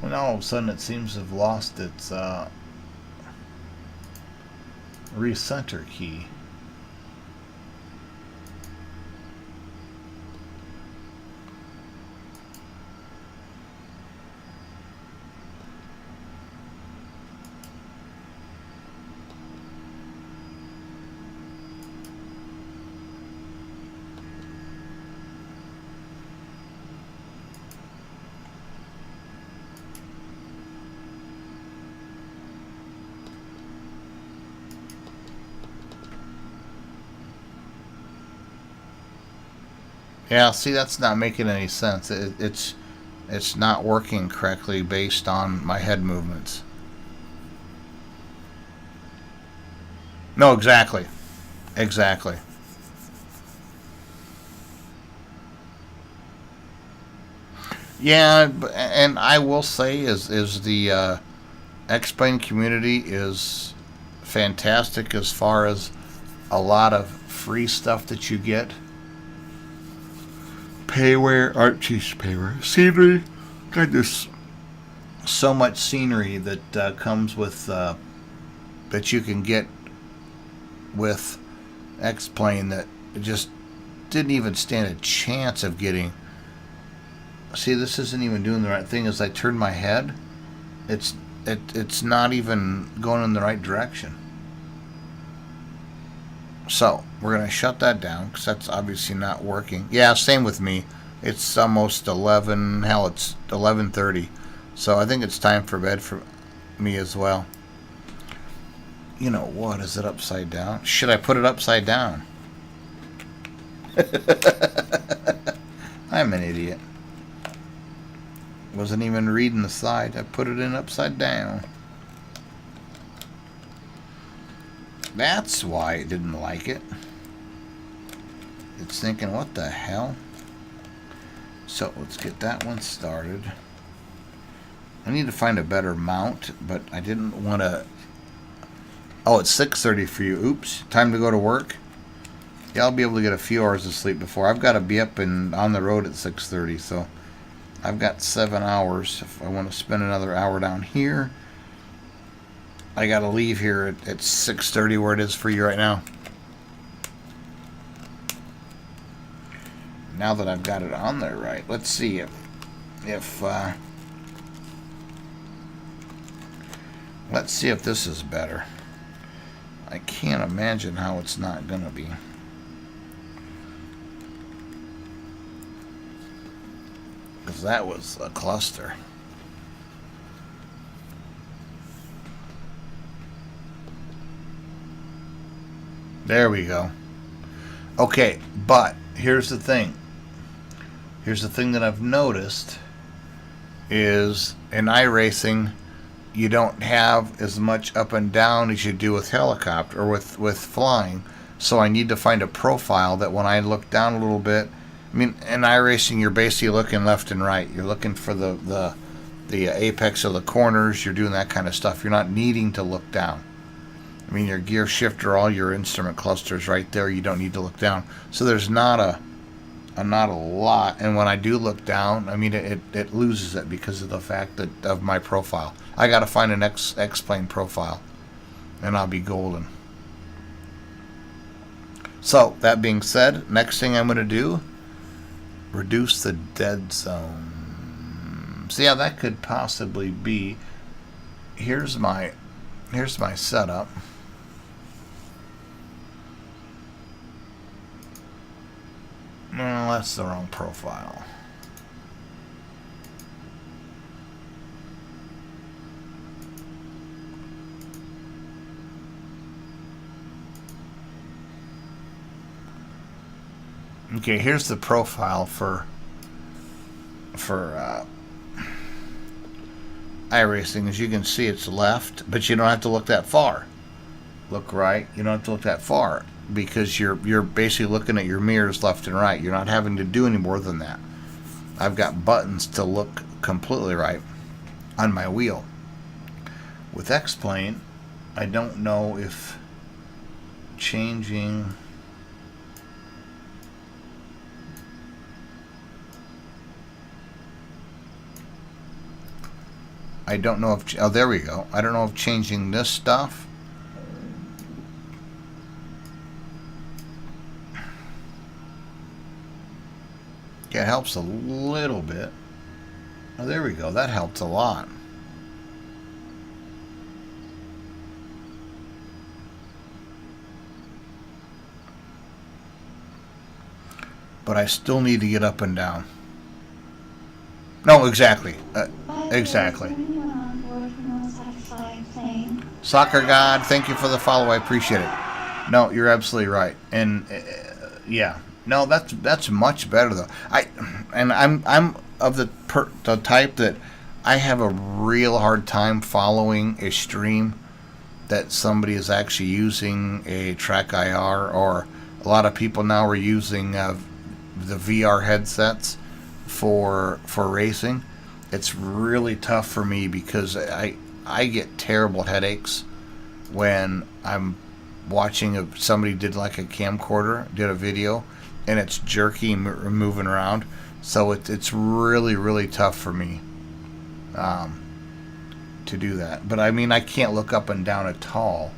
Well, now all of a sudden it seems to have lost its recenter key. Yeah, see, that's not making any sense. It's not working correctly based on my head movements. No, exactly. Exactly. Yeah, and I will say is the X-Plane community is fantastic as far as a lot of free stuff that you get. scenery. Got this so much scenery that comes with that you can get with X-Plane that just didn't even stand a chance of getting. See, this isn't even doing the right thing. As I turn my head, it's not even going in the right direction. So we're going to shut that down because that's obviously not working. Yeah, same with me. It's almost 11. Hell, it's 11:30. So I think it's time for bed for me as well. You know what? Is it upside down? Should I put it upside down? I'm an idiot. Wasn't even reading the side. I put it in upside down. That's why it didn't like it. It's thinking, what the hell? So let's get that one started. I need to find a better mount, but I didn't want to. Oh, it's 6:30 for you. Oops. Time to go to work. Yeah, I'll be able to get a few hours of sleep before. I've got to be up and on the road at 6:30, so I've got 7 hours. If I want to spend another hour down here, I got to leave here at 6:30 where it is for you right now. Now that I've got it on there right, let's see if let's see if this is better. I can't imagine how it's not gonna be. Because that was a cluster. There we go. Okay, but here's the thing. Here's the thing that I've noticed is in iRacing, you don't have as much up and down as you do with helicopter or with flying. So I need to find a profile that when I look down a little bit, I mean, in iRacing, you're basically looking left and right. You're looking for the apex of the corners. You're doing that kind of stuff. You're not needing to look down. I mean, your gear shifter, all your instrument clusters right there. You don't need to look down. So there's not a lot. And when I do look down, I mean, it loses it because of the fact that of my profile. I got to find an X-Plane profile, and I'll be golden. So that being said, next thing I'm going to do, reduce the dead zone. See how that could possibly be. Here's my setup. No, that's the wrong profile. Okay, here's the profile for iRacing. As you can see, it's left, but you don't have to look that far. Look right. You don't have to look that far because you're basically looking at your mirrors left and right. You're not having to do any more than that. I've got buttons to look completely right on my wheel. With X-Plane, I don't know if changing. I don't know if, oh, there we go. I don't know if changing this stuff. Yeah, it helps a little bit. Oh, there we go. That helped a lot. But I still need to get up and down. No, exactly. Exactly. Soccer God, thank you for the follow. I appreciate it. No, you're absolutely right. And yeah, no, that's much better though. I'm of the type that I have a real hard time following a stream that somebody is actually using a track IR, or a lot of people now are using the VR headsets for racing. It's really tough for me because I get terrible headaches when I'm watching somebody did like a camcorder, did a video, and it's jerky and moving around. So it's really, really tough for me to do that. But I mean, I can't look up and down at all.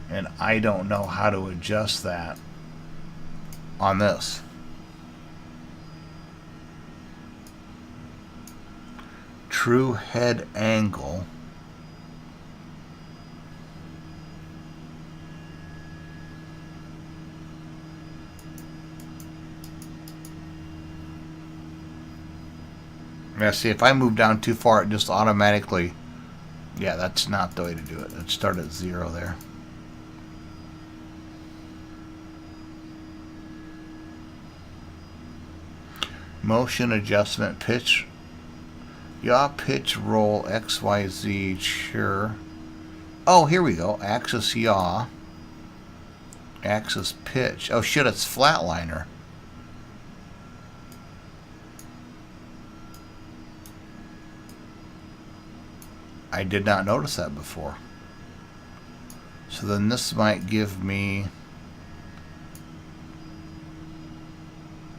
And I don't know how to adjust that on this. True head angle. Yeah, see, if I move down too far, it just automatically... Yeah, that's not the way to do it. Let's start at 0 there. Motion adjustment, pitch. Yaw, pitch, roll, XYZ, sure. Oh, here we go. Axis yaw. Axis pitch. Oh shit, it's flatliner. I did not notice that before. So then this might give me...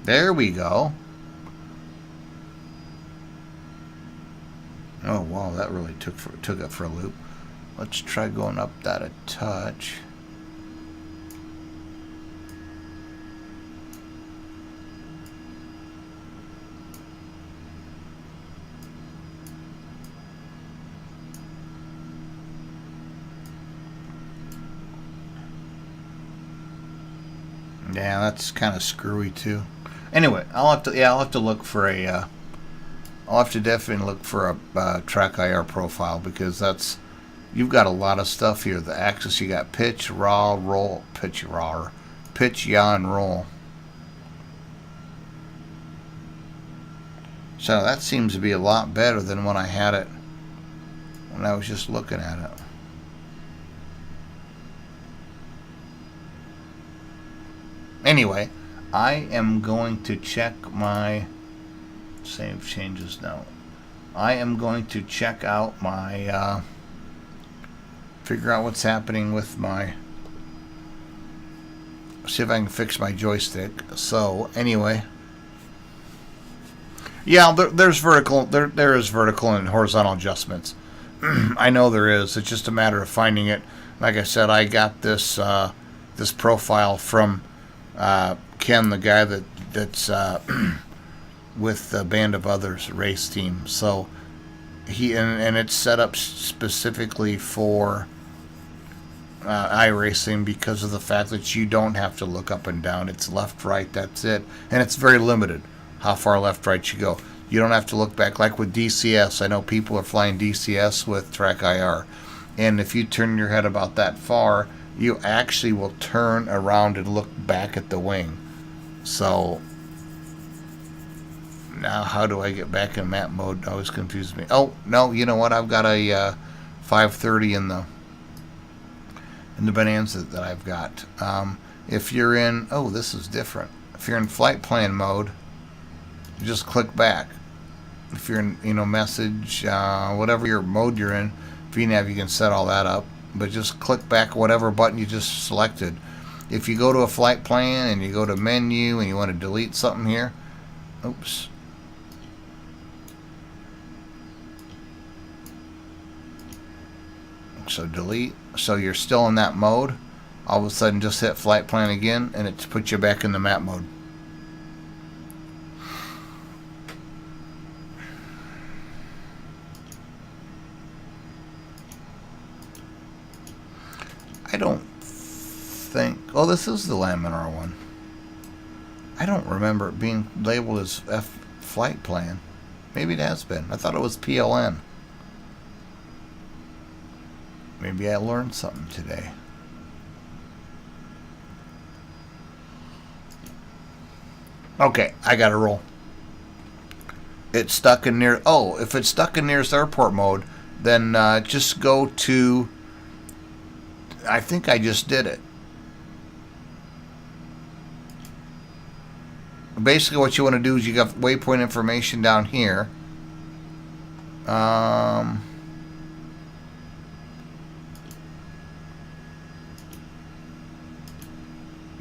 There we go. Oh wow, that really took it for a loop. Let's try going up that a touch. Yeah, that's kind of screwy too. Anyway, I'll have to look for a. I'll have to definitely look for a track IR profile, because that's, you've got a lot of stuff here. The axis, you got pitch, raw, roll, pitch, yaw, and roll. So that seems to be a lot better than when I had it when I was just looking at it. Anyway, I am going to check my save changes now. I am going to check out my figure out what's happening with my, see if I can fix my joystick. So anyway, yeah, there's vertical, there is vertical and horizontal adjustments. I know there is. It's just a matter of finding it. Like I said, I got this this profile from Ken, the guy that's with the Band of Others race team. So he and it's set up specifically for iRacing, because of the fact that you don't have to look up and down. It's left, right, that's it. And it's very limited how far left, right you go. You don't have to look back, like with DCS. I know people are flying DCS with Track IR, and if you turn your head about that far, you actually will turn around and look back at the wing. So now how do I get back in map mode? Always confused me. Oh no, you know what? I've got a 530 in the Bonanza that I've got. If you're in, oh, this is different. If you're in flight plan mode, you just click back. If you're in, message, whatever your mode you're in, VNAV, you can set all that up. But just click back whatever button you just selected. If you go to a flight plan and you go to menu and you want to delete something here, oops. So delete. So you're still in that mode. All of a sudden just hit flight plan again and it puts you back in the map mode. I don't think... Oh, this is the laminar one. I don't remember it being labeled as F flight plan. Maybe it has been. I thought it was PLN. Maybe I learned something today. Okay, I gotta roll. It's stuck in near... Oh, if it's stuck in nearest airport mode, then just go to... I think I just did it. Basically what you want to do is you got waypoint information down here.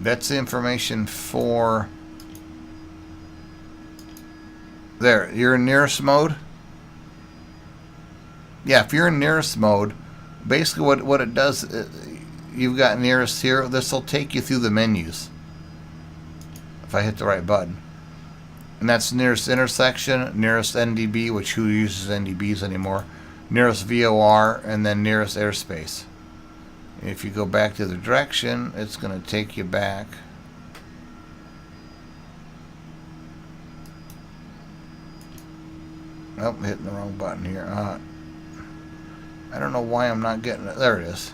That's the information for There, you're in nearest mode. Yeah, if you're in nearest mode, basically what it does, you've got nearest here. This will take you through the menus. If I hit the right button. And that's nearest intersection, nearest NDB, which who uses NDBs anymore, nearest VOR, and then nearest airspace. If you go back to the direction, it's going to take you back. Oh, hitting the wrong button here. I don't know why I'm not getting it. There it is.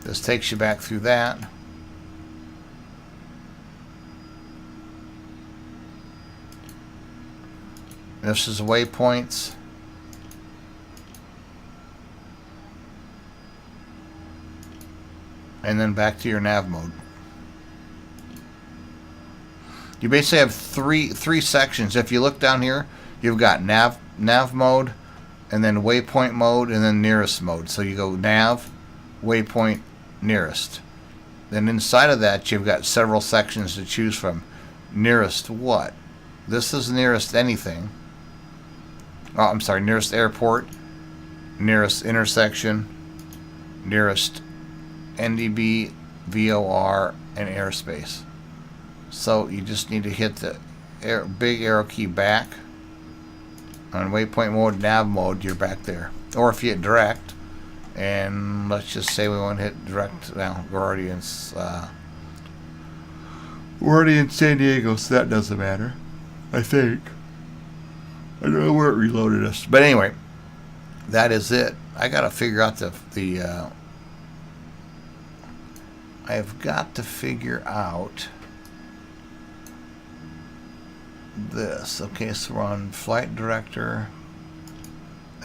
This takes you back through that. This is waypoints. And then back to your nav mode. You basically have three sections. If you look down here, you've got nav mode, and then waypoint mode, and then nearest mode. So you go nav, waypoint, nearest. Then inside of that, you've got several sections to choose from. Nearest what? This is nearest anything. Oh, I'm sorry, nearest airport, nearest intersection, nearest NDB, VOR, and airspace. So you just need to hit the big arrow key back. On waypoint mode, nav mode, you're back there. Or if you hit direct, and let's just say we want to hit direct now. We're already in San Diego, so that doesn't matter. I think. I don't know where it reloaded us. But anyway, that is it. I got to figure out I've got to figure out this. Okay, so we're on flight director.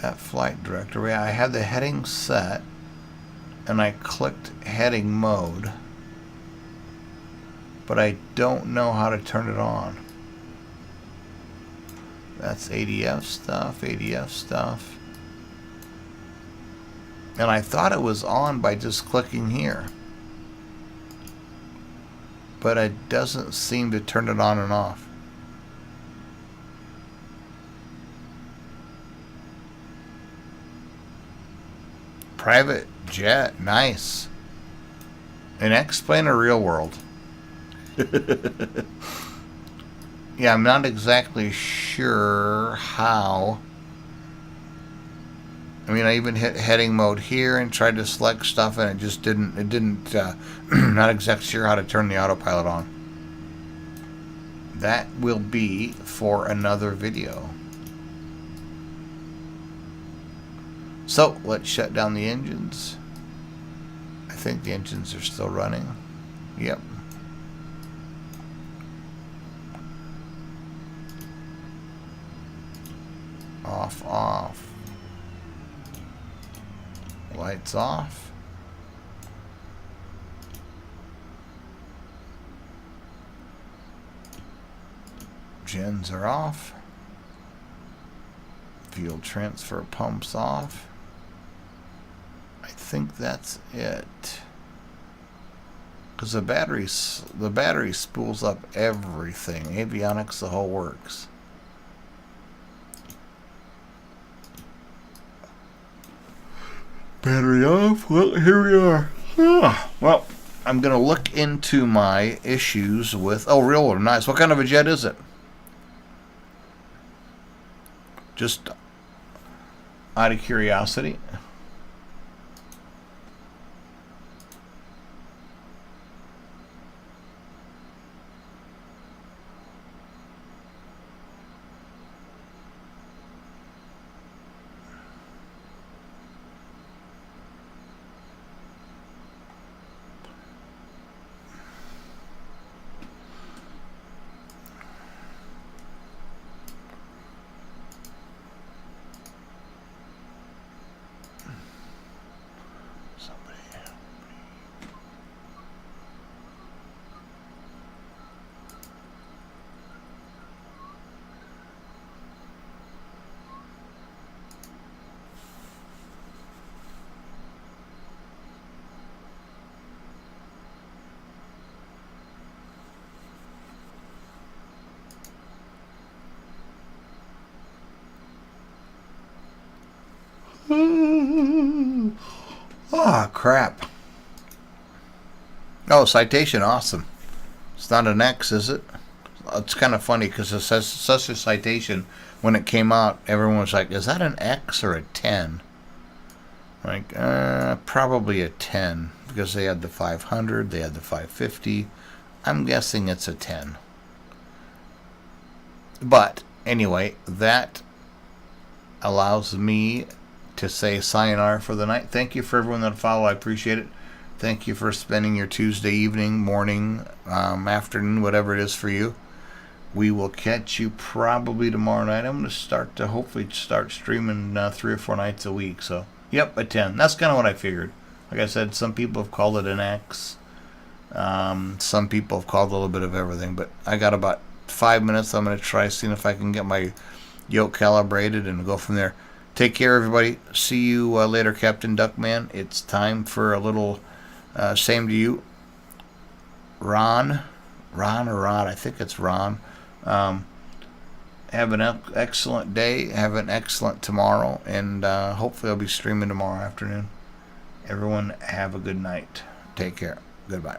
That flight director. Yeah, I had the heading set, and I clicked heading mode, but I don't know how to turn it on. That's ADF stuff, ADF stuff. And I thought it was on by just clicking here. But it doesn't seem to turn it on and off. Private jet, nice. An X-plane or real world? Yeah, I'm not exactly sure how. I mean, I even hit heading mode here and tried to select stuff, and it just didn't. Not exactly sure how to turn the autopilot on. That will be for another video. So let's shut down the engines. I think the engines are still running. Yep. Off, off. Lights off. Gens are off. Fuel transfer pumps off. I think that's it. Because the battery spools up everything. Avionics, the whole works. Battery off. Well, here we are. Well, I'm going to look into my issues with... Oh, real world. Nice. What kind of a jet is it? Just out of curiosity. Oh, crap. Oh, citation, awesome. It's not an X, is it? It's kind of funny because it says such a citation. When it came out, everyone was like, is that an X or a 10? Like, probably a 10 because they had the 500, they had the 550. I'm guessing it's a 10. But anyway, that allows me to say sayonara for the night. Thank you for everyone that followed. I appreciate it. Thank you for spending your Tuesday evening, morning, afternoon, whatever it is for you. We will catch you probably tomorrow night. I'm going to hopefully start streaming 3 or 4 nights a week. So, yep, a 10. That's kind of what I figured. Like I said, some people have called it an X. Some people have called a little bit of everything. But I got about 5 minutes. I'm going to try seeing if I can get my yoke calibrated and go from there. Take care, everybody. See you later, Captain Duckman. It's time for a little same to you. Ron or Rod? I think it's Ron. Have an excellent day. Have an excellent tomorrow. And hopefully I'll be streaming tomorrow afternoon. Everyone have a good night. Take care. Goodbye.